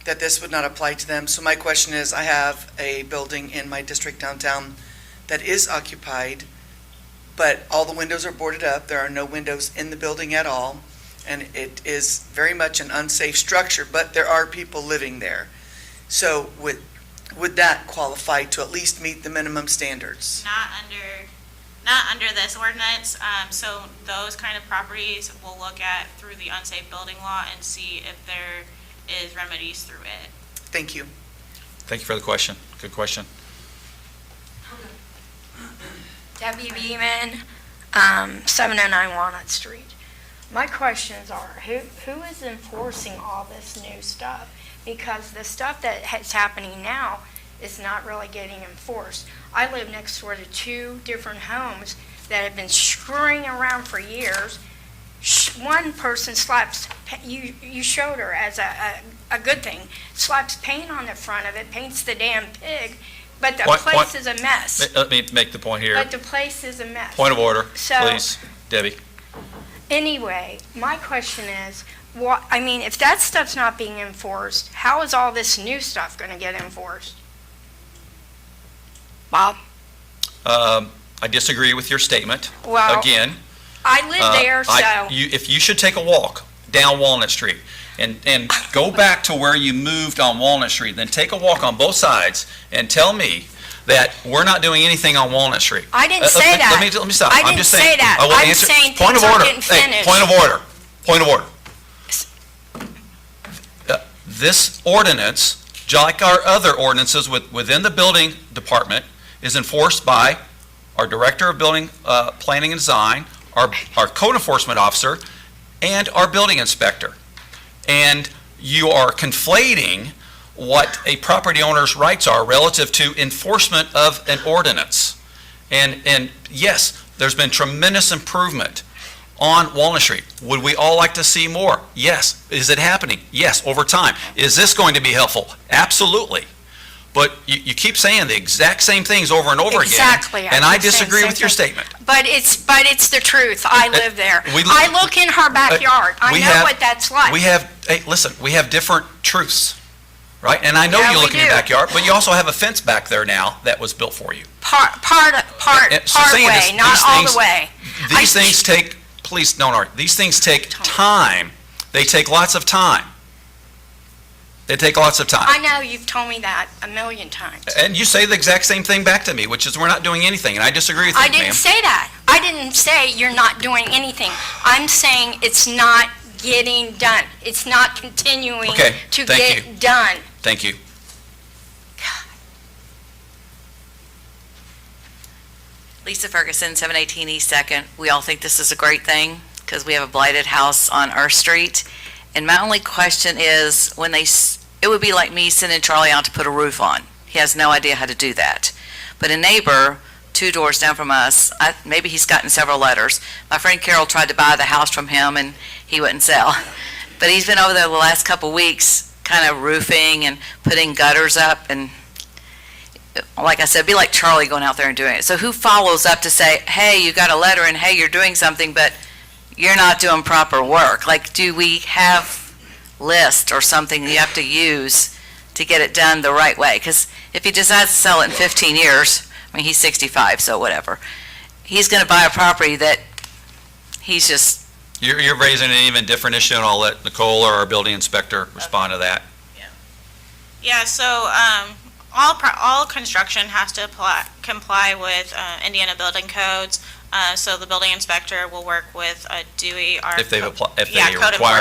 that this would not apply to them. So my question is, I have a building in my district downtown that is occupied, but all the windows are boarded up. There are no windows in the building at all, and it is very much an unsafe structure, but there are people living there. So would that qualify to at least meet the minimum standards? Not under this ordinance, so those kind of properties we'll look at through the unsafe building law and see if there is remedies through it. Thank you. Thank you for the question. Good question. Debbie Beeman, 709 Walnut Street. My questions are, who is enforcing all this new stuff? Because the stuff that is happening now is not really getting enforced. I live next door to 2 different homes that have been screwing around for years. One person slaps, you showed her as a good thing, slaps paint on the front of it, paints the damn pig, but the place is a mess. Let me make the point here. But the place is a mess. Point of order, So- please, Debbie. Anyway, my question is, if that stuff's not being enforced, how is all this new stuff going to get enforced? Bob? I disagree with your statement. Well, Again, I live there, so. if you should take a walk down Walnut Street and go back to where you moved on Walnut Street, then take a walk on both sides and tell me that we're not doing anything on Walnut Street. I didn't say that. Let me stop. I I'm didn't just say saying. that. I will I'm answer- saying Point of things aren't order. getting Hey, finished. point of order. Point of order. This ordinance, like our other ordinances within the building department, is enforced by our Director of Building, Planning and Design, our code enforcement officer, and our building inspector. And you are conflating what a property owner's rights are relative to enforcement of an ordinance. And yes, there's been tremendous improvement on Walnut Street. Would we all like to see more? Yes. Is it happening? Yes, over time. Is this going to be helpful? Absolutely. But you keep saying the exact same things over and over again. Exactly. And I keep saying disagree the with your same thing. statement. But it's the truth. I live there. we- I look in her backyard. I we know have- what that's like. Hey, listen, we have different truths, right? And I know Yeah, you we look in your do. backyard, but you also have a fence back there now that was built for you. Part So saying way, this- not these all things- the way. These things take, please don't argue, these things take time. They take lots of time. They take lots of time. I know you've told me that a million times. And you say the exact same thing back to me, which is we're not doing anything, and I disagree with you, I ma'am. didn't say that. I didn't say you're not doing anything. I'm saying it's not getting done. It's not continuing Okay, to thank get you. done. Thank you. Lisa Ferguson, 718 East Second. We all think this is a great thing because we have a blighted house on Earth Street. And my only question is, it would be like me sending Charlie out to put a roof on. He has no idea how to do that. But a neighbor 2 doors down from us, maybe he's gotten several letters. My friend Carol tried to buy the house from him and he wouldn't sell. But he's been over there the last couple of weeks kind of roofing and putting gutters up, and like I said, it'd be like Charlie going out there and doing it. So who follows up to say, hey, you got a letter and hey, you're doing something, but you're not doing proper work? Like, do we have list or something you have to use to get it done the right way? Because if he decides to sell it in 15 years, I mean, he's 65, so whatever, he's going to buy a property that he's just, You're raising an even different issue, and I'll let Nicole or our building inspector respond to that. Yeah, so all construction has to comply with Indiana building codes. So the building inspector will work with Dewey, our If they code require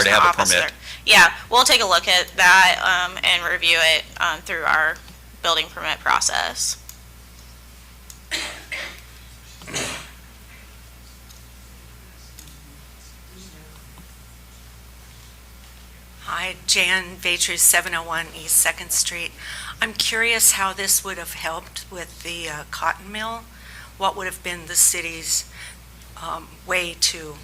to have a enforcement permit. officer. Yeah, we'll take a look at that and review it through our building permit process. Hi, Jan Vatry, 701 East 2nd Street. I'm curious how this would have helped with the cotton mill. What would have been the city's way to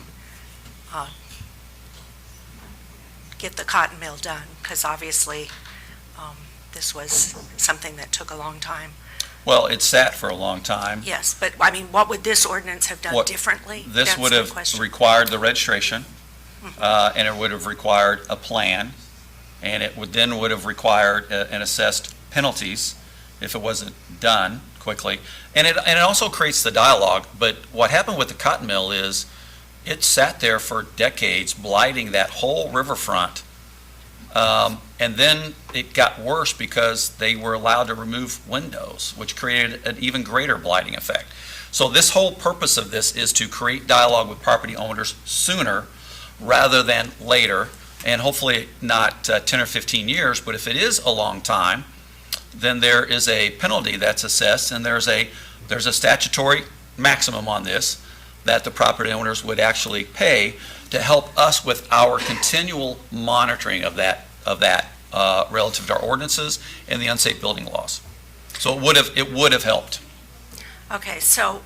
get the cotton mill done? Because obviously, this was something that took a long time. Well, it sat for a long time. Yes, but, I mean, what would this ordinance have done What- differently? This That's would the have question. required the registration, and it would have required a plan, and it would have required and assessed penalties if it wasn't done quickly. And it also creates the dialogue, but what happened with the cotton mill is it sat there for decades, blighting that whole riverfront. And then it got worse because they were allowed to remove windows, which created an even greater blighting effect. So this whole purpose of this is to create dialogue with property owners sooner rather than later, and hopefully not 10 or 15 years, but if it is a long time, then there is a penalty that's assessed, and there's a statutory maximum on this that the property owners would actually pay to help us with our continual monitoring of that relative to our ordinances and the unsafe building laws. So it would have helped. Okay, so,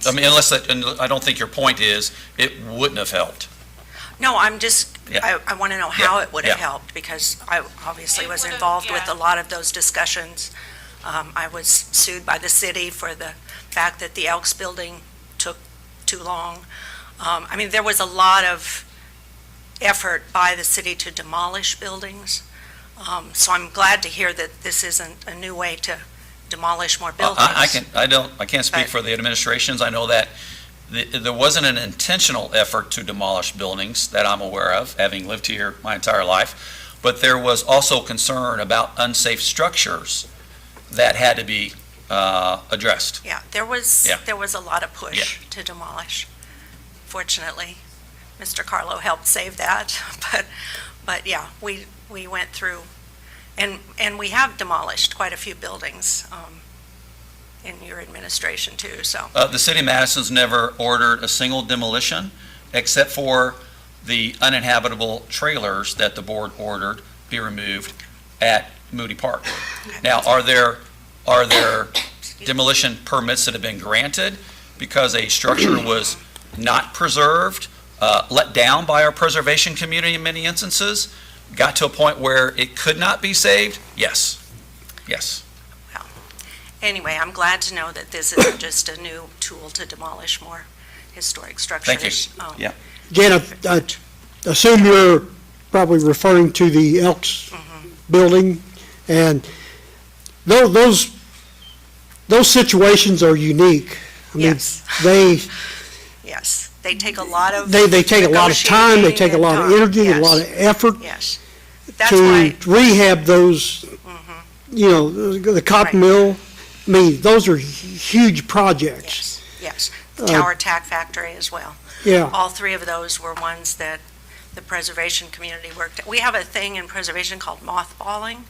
I mean, and I don't think your point is it wouldn't have helped. no, I'm just, Yeah. I want to know how it would have Yeah. helped, because I obviously It was would've- involved with yeah. a lot of those discussions. I was sued by the city for the fact that the Elks building took too long. I mean, there was a lot of effort by the city to demolish buildings. So I'm glad to hear that this isn't a new way to demolish more buildings. I can't speak for the administrations. I know that there wasn't an intentional effort to demolish buildings that I'm aware of, having lived here my entire life, but there was also concern about unsafe structures that had to be addressed. Yeah, there was Yeah. a lot of push to demolish. Fortunately, Mr. Carlo helped save that, but yeah, we went through, and we have demolished quite a few buildings in your administration too, so. The city of Madison's never ordered a single demolition, except for the uninhabitable trailers that the board ordered be removed at Moody Park. Now, are there demolition permits that have been granted because a structure was not preserved, let down by our preservation community in many instances, got to a point where it could not be saved? Yes. Yes. Anyway, I'm glad to know that this isn't just a new tool to demolish more historic structures. Thank you. Yeah. Jan, I assume you're probably referring to the Elks building, and those situations are unique. I mean, Yes. Yes, they take a lot of they take a lot of time, they take a lot of energy, a lot of effort Yes, that's to why, rehab those, the cotton mill. I mean, those are huge projects. yes, the Tower Tack Factory as well. Yeah, All three of those were ones that the preservation community worked at. We have a thing in preservation called mothballing,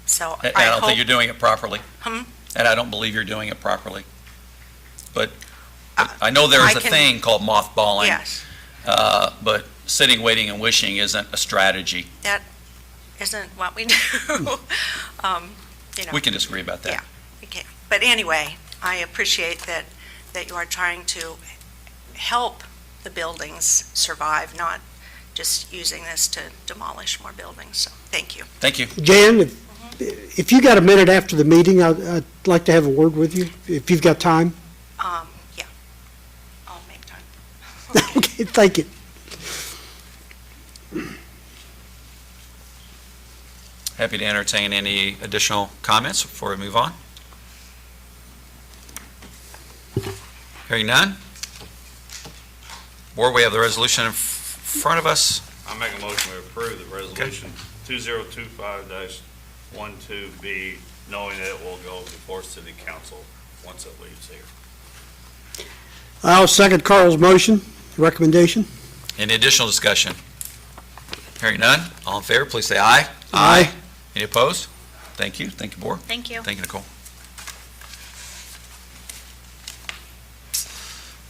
so And I I don't think hope, you're doing it properly. Hmm? And I don't believe you're doing it properly. But I know there is I a can- thing called mothballing. yes, But sitting, waiting, and wishing isn't a strategy. that isn't what we do. We can disagree about that. Yeah. Okay, but anyway, I appreciate that you are trying to help the buildings survive, not just using this to demolish more buildings, so, thank you. Thank you. Jan, if you got a minute after the meeting, I'd like to have a word with you, if you've got time. Yeah, I'll make time. Okay, thank you. Happy to entertain any additional comments before we move on. Hearing none. Board, we have the resolution in front of us. I make a motion to approve the resolution 2025-12B, knowing that it will go before city council once it leaves here. I'll second Carl's motion, recommendation. Any additional discussion? Hearing none. All in favor, please say aye. Aye. Any opposed? Thank you. Thank you, Board. Thank you. Thank you, Nicole.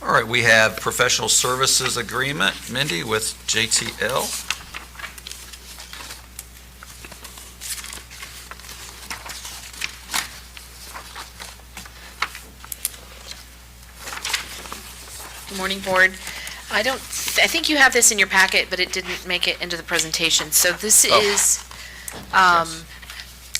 All right, we have professional services agreement, Mindy, with JTL. Good morning, Board. I think you have this in your packet, but it didn't make it into the presentation. So this is a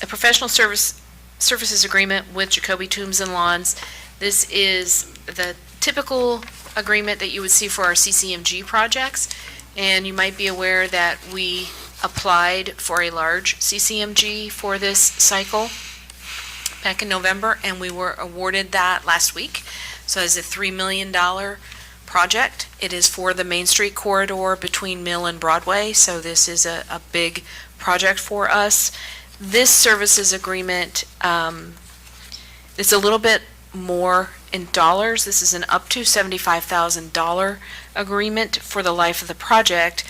professional services services agreement with Jacoby Tombs and Lawns. This is the typical agreement that you would see for our CCMG projects. And you might be aware that we applied for a large CCMG for this cycle back in November, and we were awarded that last week. So it's a $3 million project. It is for the Main Street corridor between Mill and Broadway, so this is a big project for us. This services agreement, it's a little bit more in dollars. This is an up to $75,000 agreement for the life of the project,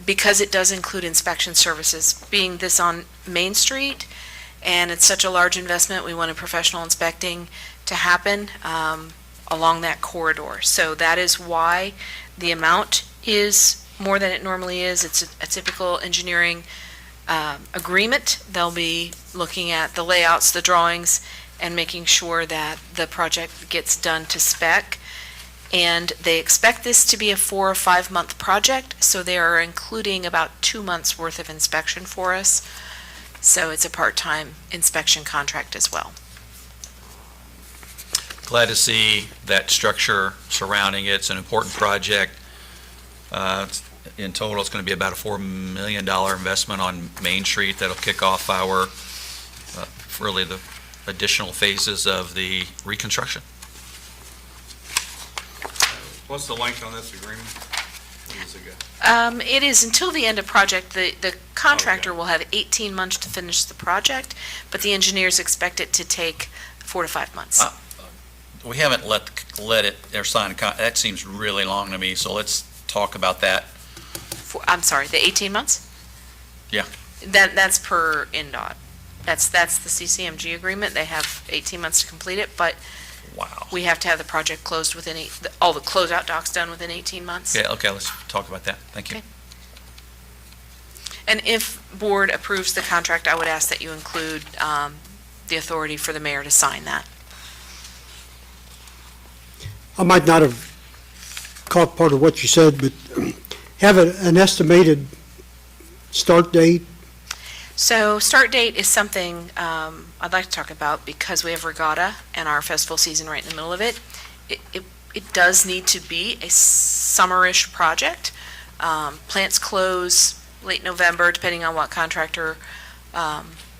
because it does include inspection services. Being this on Main Street, and it's such a large investment, we wanted professional inspecting to happen along that corridor. So that is why the amount is more than it normally is. It's a typical engineering agreement. They'll be looking at the layouts, the drawings, and making sure that the project gets done to spec. And they expect this to be a 4 or 5 month project, so they are including about 2 months worth of inspection for us. So it's a part-time inspection contract as well. Glad to see that structure surrounding it. It's an important project. In total, it's going to be about a $4 million investment on Main Street that'll kick off our, really the additional phases of the reconstruction. What's the length on this agreement? What does it go? It is until the end of project. The contractor will have 18 months to finish the project, but the engineers expect it to take 4 to 5 months. We haven't let it, or signed, that seems really long to me, so let's talk about that. I'm sorry, the 18 months? Yeah. That's per NDOT. That's the CCMG agreement. They have 18 months to complete it, but Wow. we have to have the project closed within all the closeout docs done within 18 months. Yeah, okay, let's talk about that. Thank you. Okay. And if board approves the contract, I would ask that you include the authority for the mayor to sign that. I might not have caught part of what you said, but have an estimated start date? So start date is something I'd like to talk about because we have regatta and our festival season right in the middle of it. It does need to be a summerish project. Plants close late November, depending on what contractor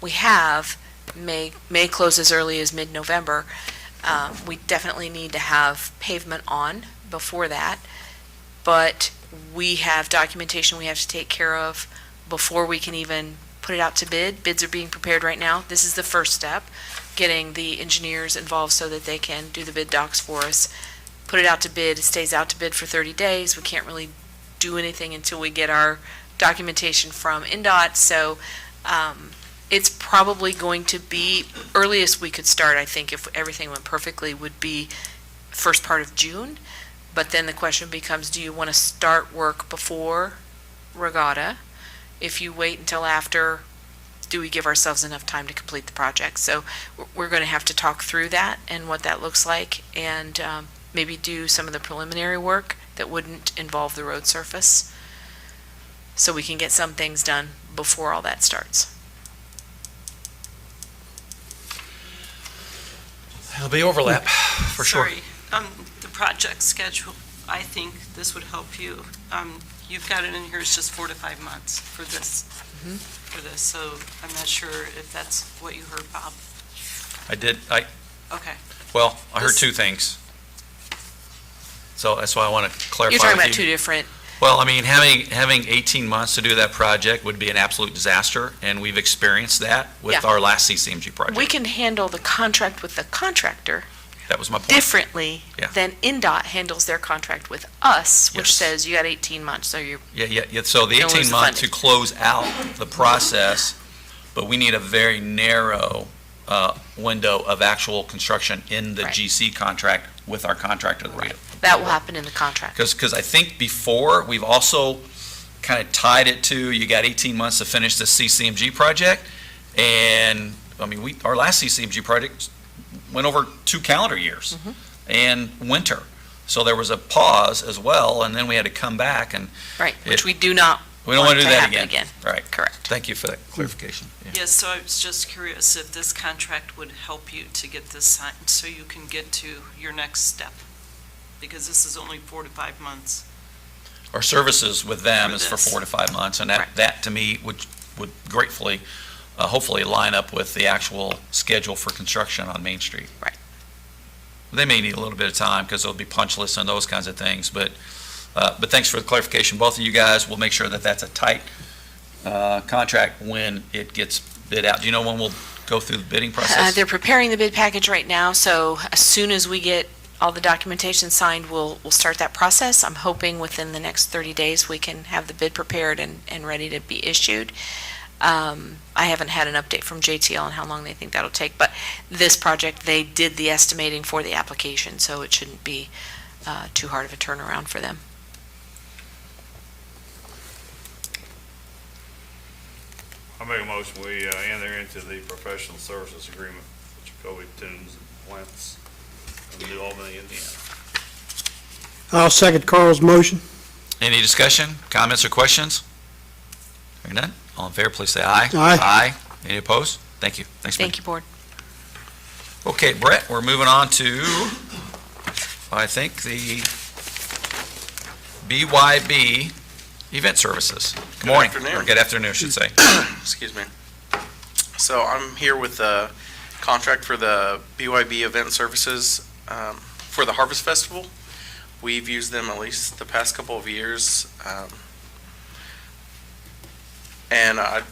we have, may close as early as mid-November. We definitely need to have pavement on before that, but we have documentation we have to take care of before we can even put it out to bid. Bids are being prepared right now. This is the first step, getting the engineers involved so that they can do the bid docs for us. Put it out to bid, it stays out to bid for 30 days. We can't really do anything until we get our documentation from NDOT, so it's probably going to be, earliest we could start, I think, if everything went perfectly, would be first part of June. But then the question becomes, do you want to start work before regatta? If you wait until after, do we give ourselves enough time to complete the project? So we're going to have to talk through that and what that looks like, and maybe do some of the preliminary work that wouldn't involve the road surface, so we can get some things done before all that starts. There'll be overlap, for sure. Sorry, the project schedule, I think this would help you. You've got it in here, it's just 4 to 5 months for this, so I'm not sure if that's what you heard, Bob. Okay. Well, I heard This- 2 things. So that's why I want to clarify You're talking with about two you. different, Well, I mean, having 18 months to do that project would be an absolute disaster, and we've experienced that with Yeah. our last CCMG project. we can handle the contract with the contractor That was my point. differently Yeah. than NDOT handles their contract with us, which Yes. says you got 18 months, so you're, Yeah, so the Don't lose 18 the months to funding. close out the process, but we need a very narrow window of actual construction in the Right. GC contract with our contractor that we that will happen in the contract. Because I think before, we've also kind of tied it to, you got 18 months to finish the CCMG project, and, I mean, our last CCMG project went over 2 calendar years, and winter. So there was a pause as well, and then we had to come back, and Right, which we do not We don't want to do that happen again. Right. Correct. Thank you for that clarification. Yeah. Yes, so I was just curious if this contract would help you to get this signed so you can get to your next step, because this is only 4 to 5 months. Our services with them For is for this. 4 to 5 months, and Right. that to me would gratefully, hopefully line up with the actual schedule for construction on Main Street. Right. They may need a little bit of time because there'll be punch lists and those kinds of things, but thanks for the clarification. Both of you guys, we'll make sure that that's a tight contract when it gets bid out. Do you know when we'll go through the bidding process? They're preparing the bid package right now, so as soon as we get all the documentation signed, we'll start that process. I'm hoping within the next 30 days, we can have the bid prepared and ready to be issued. I haven't had an update from JTL on how long they think that'll take, but this project, they did the estimating for the application, so it shouldn't be too hard of a turnaround for them. I make a motion, we enter into the professional services agreement with Jacoby Tunes and Wentz of New Albany, Indiana. I'll second Carl's motion. Any discussion, comments, or questions? Hearing none, all in favor, please say aye. Aye. Aye. Any opposed? Thank you. Thanks, Mike. Thank you, Board. Okay, Brett, we're moving on to, I think, the BYB Event Services. Good morning. afternoon. Or good afternoon, I should say. Excuse me. So I'm here with the contract for the BYB Event Services for the Harvest Festival. We've used them at least the past couple of years. And I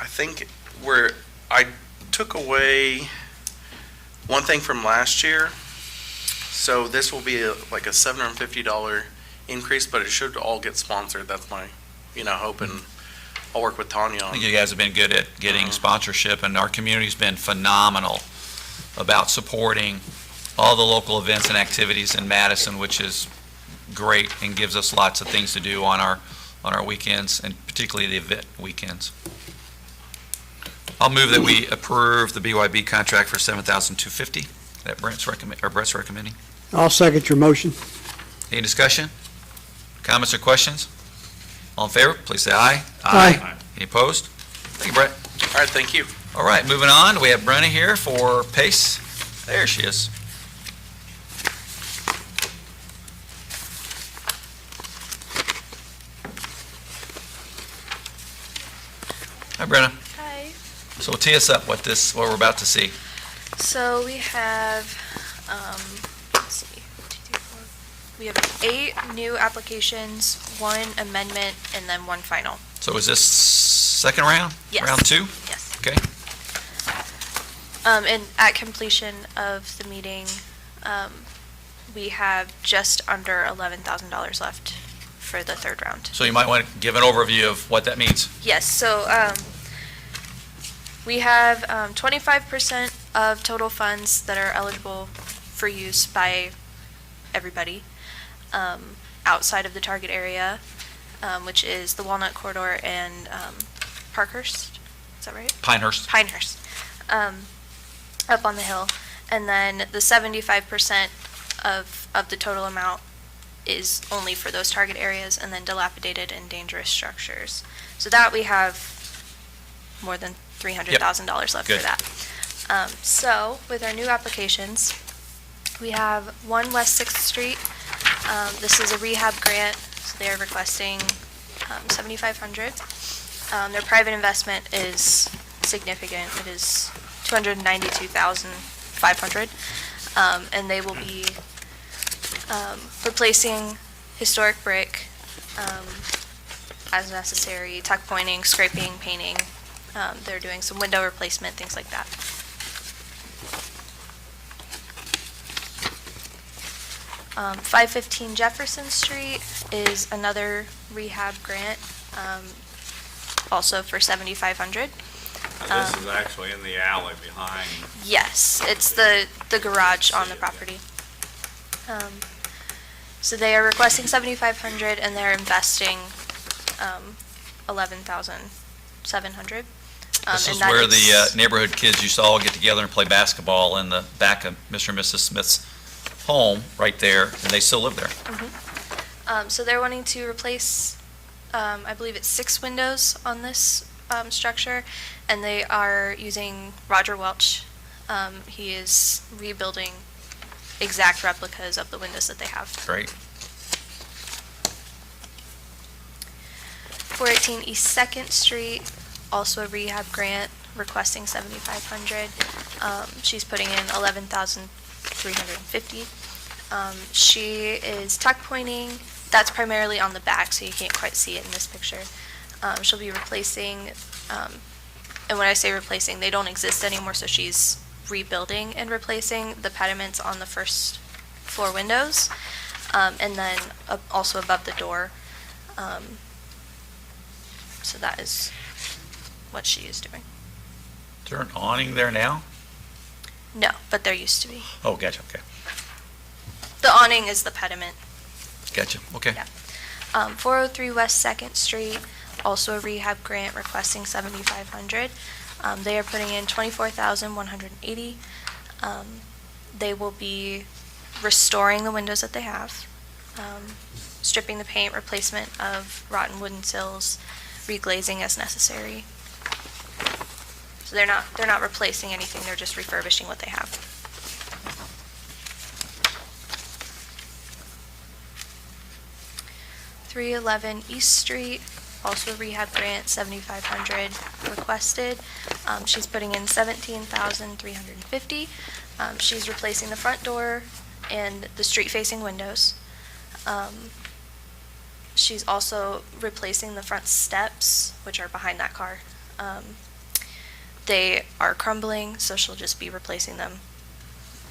think I took away one thing from last year. So this will be like a $750 increase, but it should all get sponsored. That's my, hope, and I'll work with Tanya I on. think you guys have been good at getting sponsorship, and our community's been phenomenal about supporting all the local events and activities in Madison, which is great and gives us lots of things to do on our weekends, and particularly the event weekends. I'll move that we approve the BYB contract for $7,250 that Brett's recommending. I'll second your motion. Any discussion? Comments or questions? All in favor, please say aye. Aye. Any opposed? Thank you, Brett. All right, thank you. All right, moving on, we have Brenna here for PACE. There she is. Hi, Brenna. Hi. So tee us up what we're about to see. So we have, let's see, 1, 2, 3, 4. We have 8 new applications, 1 amendment, and then 1 final. So is this second round? Yes. Round 2? Yes. Okay. And at completion of the meeting, we have just under $11,000 left for the 3rd round. So you might want to give an overview of what that means. Yes, so we have 25% of total funds that are eligible for use by everybody outside of the target area, which is the Walnut Corridor and Parkhurst. Is that right? Pinehurst. Pinehurst, up on the hill. And then the 75% of the total amount is only for those target areas, and then dilapidated and dangerous structures. So that we have more than $300,000 left Good. for that. So with our new applications, we have 1 West 6th Street. This is a rehab grant, so they're requesting $7,500. Their private investment is significant. It is $292,500. And they will be replacing historic brick as necessary, tuck pointing, scraping, painting. They're doing some window replacement, things like that. Um, 515 Jefferson Street is another rehab grant, also for $7,500. This is actually in the alley behind. Yes, it's the garage on the property. So they are requesting $7,500 and they're investing $11,700. This is where the neighborhood kids used to all get together and play basketball in the back of Mr. and Mrs. Smith's home, right there, and they still live there. So they're wanting to replace I believe it's 6 windows on this structure, and they are using Roger Welch. He is rebuilding exact replicas of the windows that they have. Great. 418 East 2nd Street, also a rehab grant, requesting $7,500. She's putting in $11,350. She is tuck pointing. That's primarily on the back, so you can't quite see it in this picture. She'll be replacing, and when I say replacing, they don't exist anymore, so she's rebuilding and replacing the pediments on the first floor windows, and then also above the door. So that is what she is doing. Is there an awning there now? No, but there used to be. Oh, gotcha, okay. The awning is the pediment. Gotcha, okay. Yeah. 403 West 2nd Street, also a rehab grant requesting $7,500. They are putting in $24,180. They will be restoring the windows that they have, stripping the paint, replacement of rotten wooden sills, reglazing as necessary. So they're not replacing anything, they're just refurbishing what they have. .311 East Street, also rehab grant, $7,500 requested. She's putting in $17,350. She's replacing the front door and the street-facing windows. She's also replacing the front steps, which are behind that car. They are crumbling, so she'll just be replacing them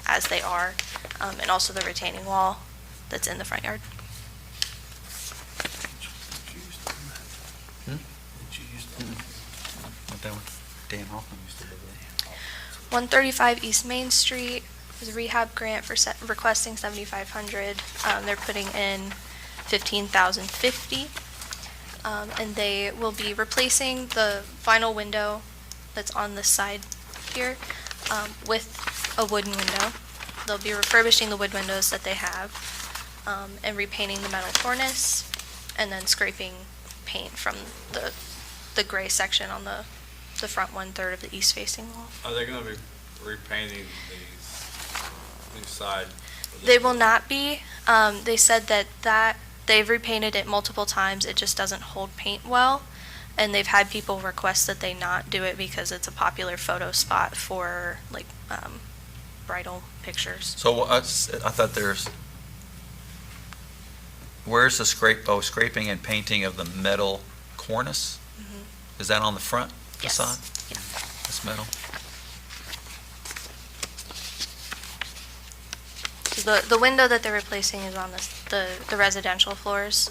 as they are, and also the retaining wall that's in the front yard. Not that one. Dan Hoffman used to live there. 135 East Main Street is a rehab grant for requesting $7,500. They're putting in $15,050, and they will be replacing the vinyl window that's on this side here with a wooden window. They'll be refurbishing the wood windows that they have, and repainting the metal cornice, and then scraping paint from the gray section on the front 1/3 of the east-facing wall. Are they gonna be repainting the side? They will not be. They said that they've repainted it multiple times. It just doesn't hold paint well. And they've had people request that they not do it because it's a popular photo spot for like bridal pictures. So I thought where's the scraping and painting of the metal cornice? Is that on the front facade? Yeah. That's metal. So the window that they're replacing is on the residential floors,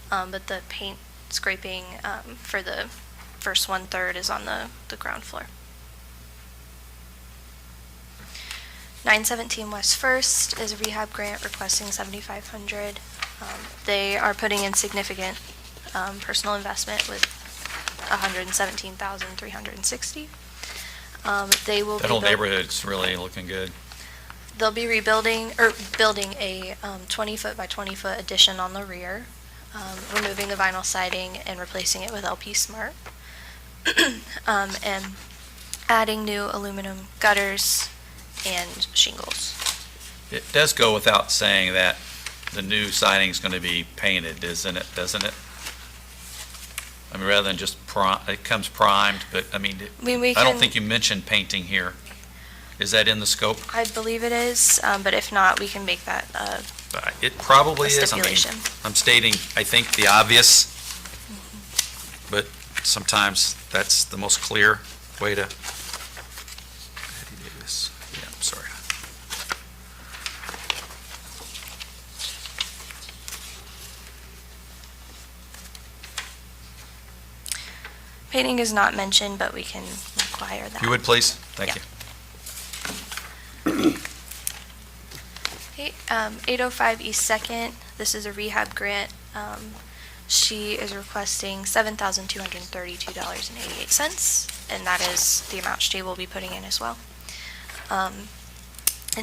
but the paint scraping for the first 1/3 is on the ground floor. 917 West First is a rehab grant requesting $7,500. They are putting in significant personal investment with $117,360. They will. That whole neighborhood's really looking good. They'll be building a 20-foot by 20-foot addition on the rear, removing the vinyl siding and replacing it with LP Smart, and adding new aluminum gutters and shingles. It does go without saying that the new siding's going to be painted, doesn't it? I mean, rather than just it comes primed, but I mean, I don't think you mentioned painting here. Is that in the scope? I believe it is, but if not, we can make that It probably a is. I mean, stipulation. I'm stating, I think, the obvious, but sometimes that's the most clear way to. Yeah, I'm sorry. Painting is not mentioned, but we can require that. If you would, please. Thank Yeah. you. Okay, 805 East 2nd, this is a rehab grant. She is requesting $7,232.88, and that is the amount she will be putting in as well. And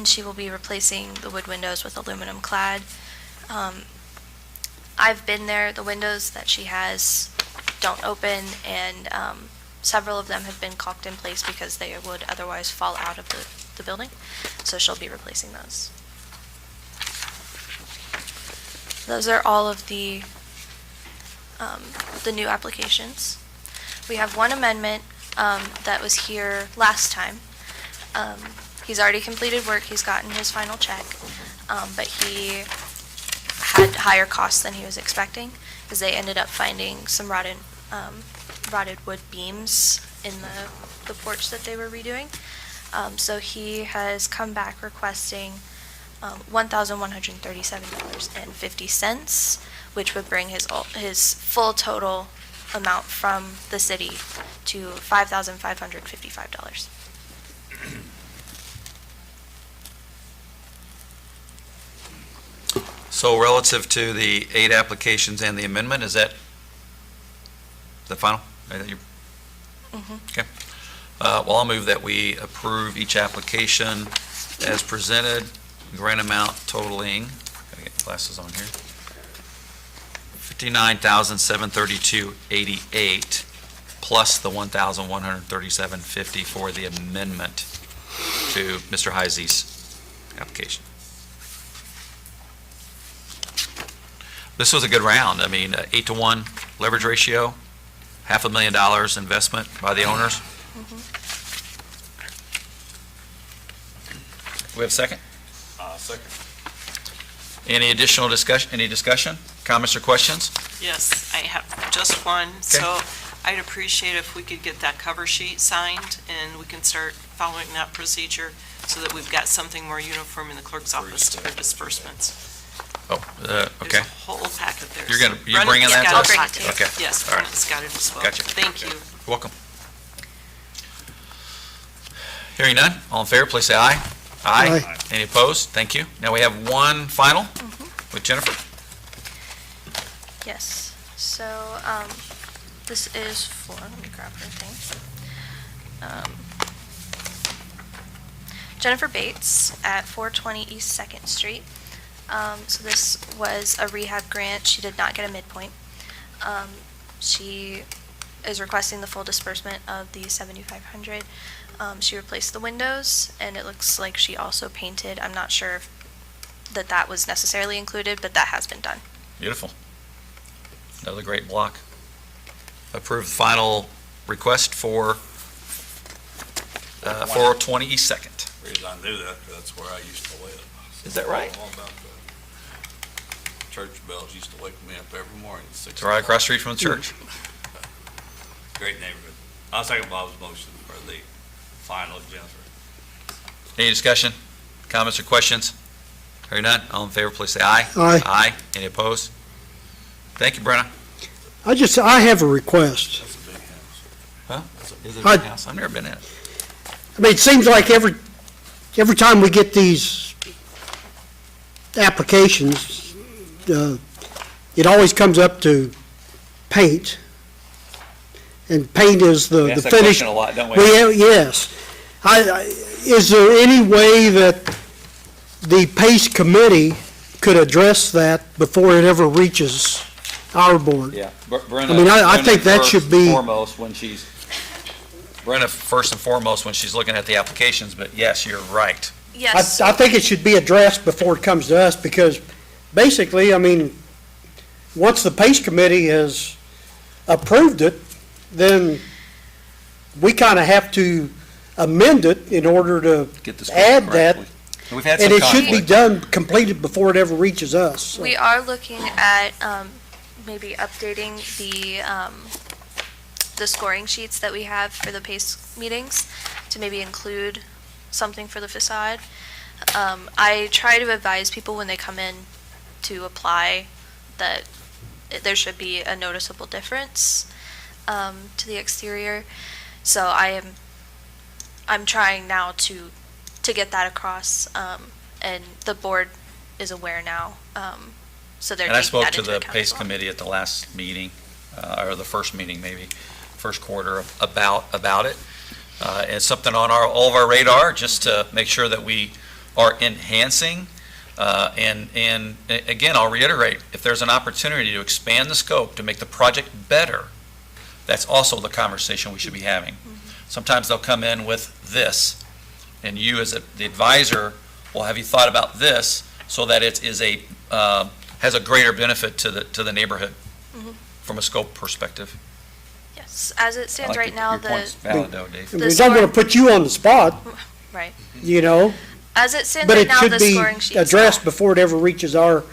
she will be replacing the wood windows with aluminum clad. I've been there, the windows that she has don't open, and several of them have been caulked in place because they would otherwise fall out of the building, so she'll be replacing those. Those are all of the new applications. We have one amendment that was here last time. He's already completed work, he's gotten his final check, but he had higher costs than he was expecting, because they ended up finding some rotted wood beams in the porch that they were redoing. So he has come back requesting $1,137.50, which would bring his full total amount from the city to $5,555. So relative to the 8 applications and the amendment, is that the final? Okay. Well, I'll move that we approve each application as presented, grant amount totaling, gotta get my glasses on here, $59,732.88 plus the $1,137.50 for the amendment to Mr. Heisey's application. This was a good round. I mean, 8-to-1 leverage ratio, $500,000 investment by the owners. We have a second? Second. Any additional discussion, comments or questions? Yes, I have just one. So I'd appreciate if we could get that cover sheet signed and we can start following that procedure so that we've got something more uniform in the clerk's office for disbursements. Oh, There's okay. a whole packet there. You're so bringing that to Brenna's us? got it. Okay. Yes, All right. Brenna's got it as well. Gotcha. Thank you. You're welcome. Hearing none, all in favor, please say aye. Aye. Any opposed? Thank you. Now we have one final with Jennifer. Yes, so, this is for, let me grab her thing. Jennifer Bates at 420 East 2nd Street. So this was a rehab grant. She did not get a midpoint. She is requesting the full disbursement of the $7,500. She replaced the windows, and it looks like she also painted. I'm not sure if that was necessarily included, but that has been done. Beautiful. Another great block. Approve the final request for 420 East 2nd. The reason I knew that, 'cause that's where I used to live. Is that right? All about the church bells used to wake me up every morning at 6 It's right across the street from the church. Great neighborhood. I'll second Bob's motion for the final, Jennifer. Any discussion, comments or questions? Hearing none, all in favor, please say aye. Aye. Aye. Any opposed? Thank you, Brenna. I have a request. That's a big house. Huh? Is it a I- big house? I've never been in it. I mean, it seems like every time we get these applications, it always comes up to paint. And paint is We the ask that finish. question a lot, don't we? Yes. Is there any way that the PACE committee could address that before it ever reaches our board? Yeah. Brenna. I mean, I think that first should be- Brenna first and foremost when she's looking at the applications, but yes, you're right. Yes. I think it should be addressed before it comes to us, because basically, I mean, once the PACE committee has approved it, then we kind of have to amend it in order to Get this add that. correctly. We've had And some it should be conflict. done, completed before it ever reaches us. So. We are looking at maybe updating the scoring sheets that we have for the PACE meetings to maybe include something for the facade. I try to advise people when they come in to apply that there should be a noticeable difference to the exterior. So I'm trying now to get that across, and the board is aware now, so they're And I taking spoke that to into the account PACE as well. committee at the last meeting, or the first meeting maybe, first quarter about it. And it's something on all of our radar, just to make sure that we are enhancing And again, I'll reiterate, if there's an opportunity to expand the scope to make the project better, that's also the conversation we should be having. Sometimes they'll come in with this, and you as the advisor will have you thought about this so that it is has a greater benefit to the neighborhood from a scope perspective. Yes, as it stands right now, Your point's valid though, Dave. We're not going to put you on the spot, right. you know, As it stands but right it now, should the be scoring sheet. addressed before it ever reaches our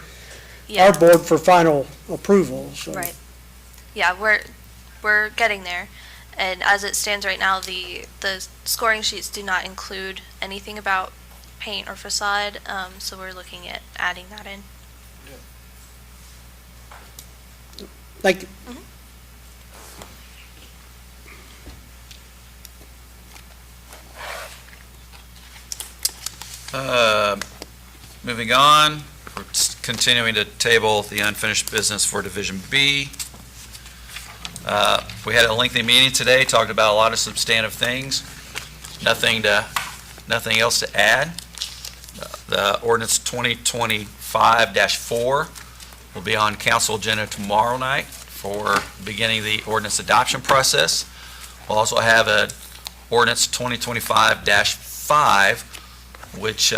board for final approval, so. Right. Yeah, we're getting there. And as it stands right now, the scoring sheets do not include anything about paint or facade, so we're looking at adding that in. Thank you. Moving on, we're continuing to table the unfinished business for Division B. We had a lengthy meeting today, talked about a lot of substantive things. Nothing else to add. The ordinance 2025-4 will be on council agenda tomorrow night for beginning the ordinance adoption process. We'll also have an ordinance 2025-5, which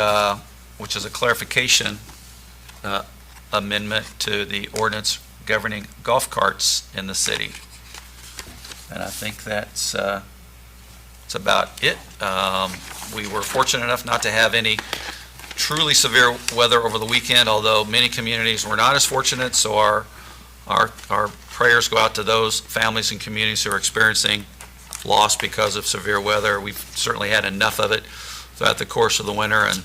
is a clarification amendment to the ordinance governing golf carts in the city. And I think that's about it. We were fortunate enough not to have any truly severe weather over the weekend, although many communities were not as fortunate, so our prayers go out to those families and communities who are experiencing loss because of severe weather. We've certainly had enough of it throughout the course of the winter, and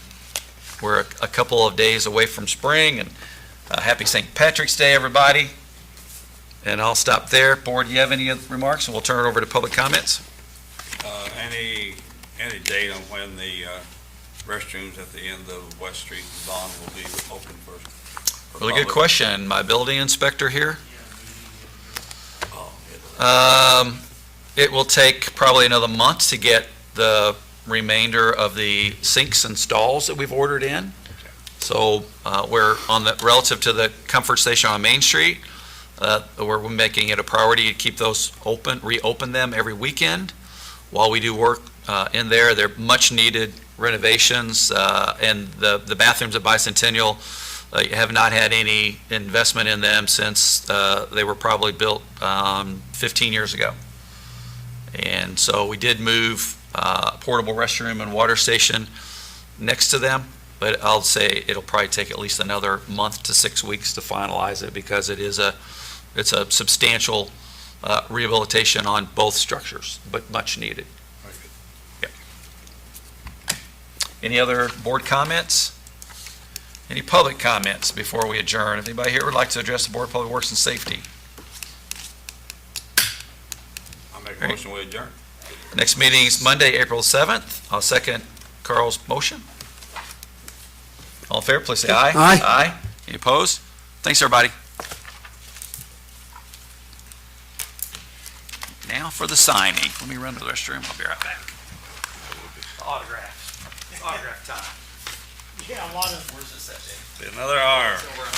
we're a couple of days away from spring, and happy St. Patrick's Day, everybody. And I'll stop there. Board, do you have any other remarks? And we'll turn it over to public comments. Any date on when the restrooms at the end of West Street and Bond will be open for Really good public? question. My building inspector here. It will take probably another month to get the remainder of the sinks and stalls that we've ordered in. So we're on the, relative to the comfort station on Main Street, we're making it a priority to keep those open, reopen them every weekend while we do work in there. They're much needed renovations, and the bathrooms at Bicentennial have not had any investment in them since they were probably built 15 years ago. And so we did move portable restroom and water station next to them, but I'll say it'll probably take at least another month to 6 weeks to finalize it, because it's a substantial rehabilitation on both structures, but much needed. Yep. Any other board comments? Any public comments before we adjourn? If anybody here would like to address the Board of Public Works and Safety? I'll make a motion, we adjourn. Next meeting is Monday, April 7th. I'll second Carl's motion. All in favor, please say aye. Aye. Aye. Any opposed? Thanks, everybody. Now for the signing. Let me run to the restroom. I'll be right back. Autograph time. Yeah, a lot of. Where's this at, Dave? Another hour. It's over on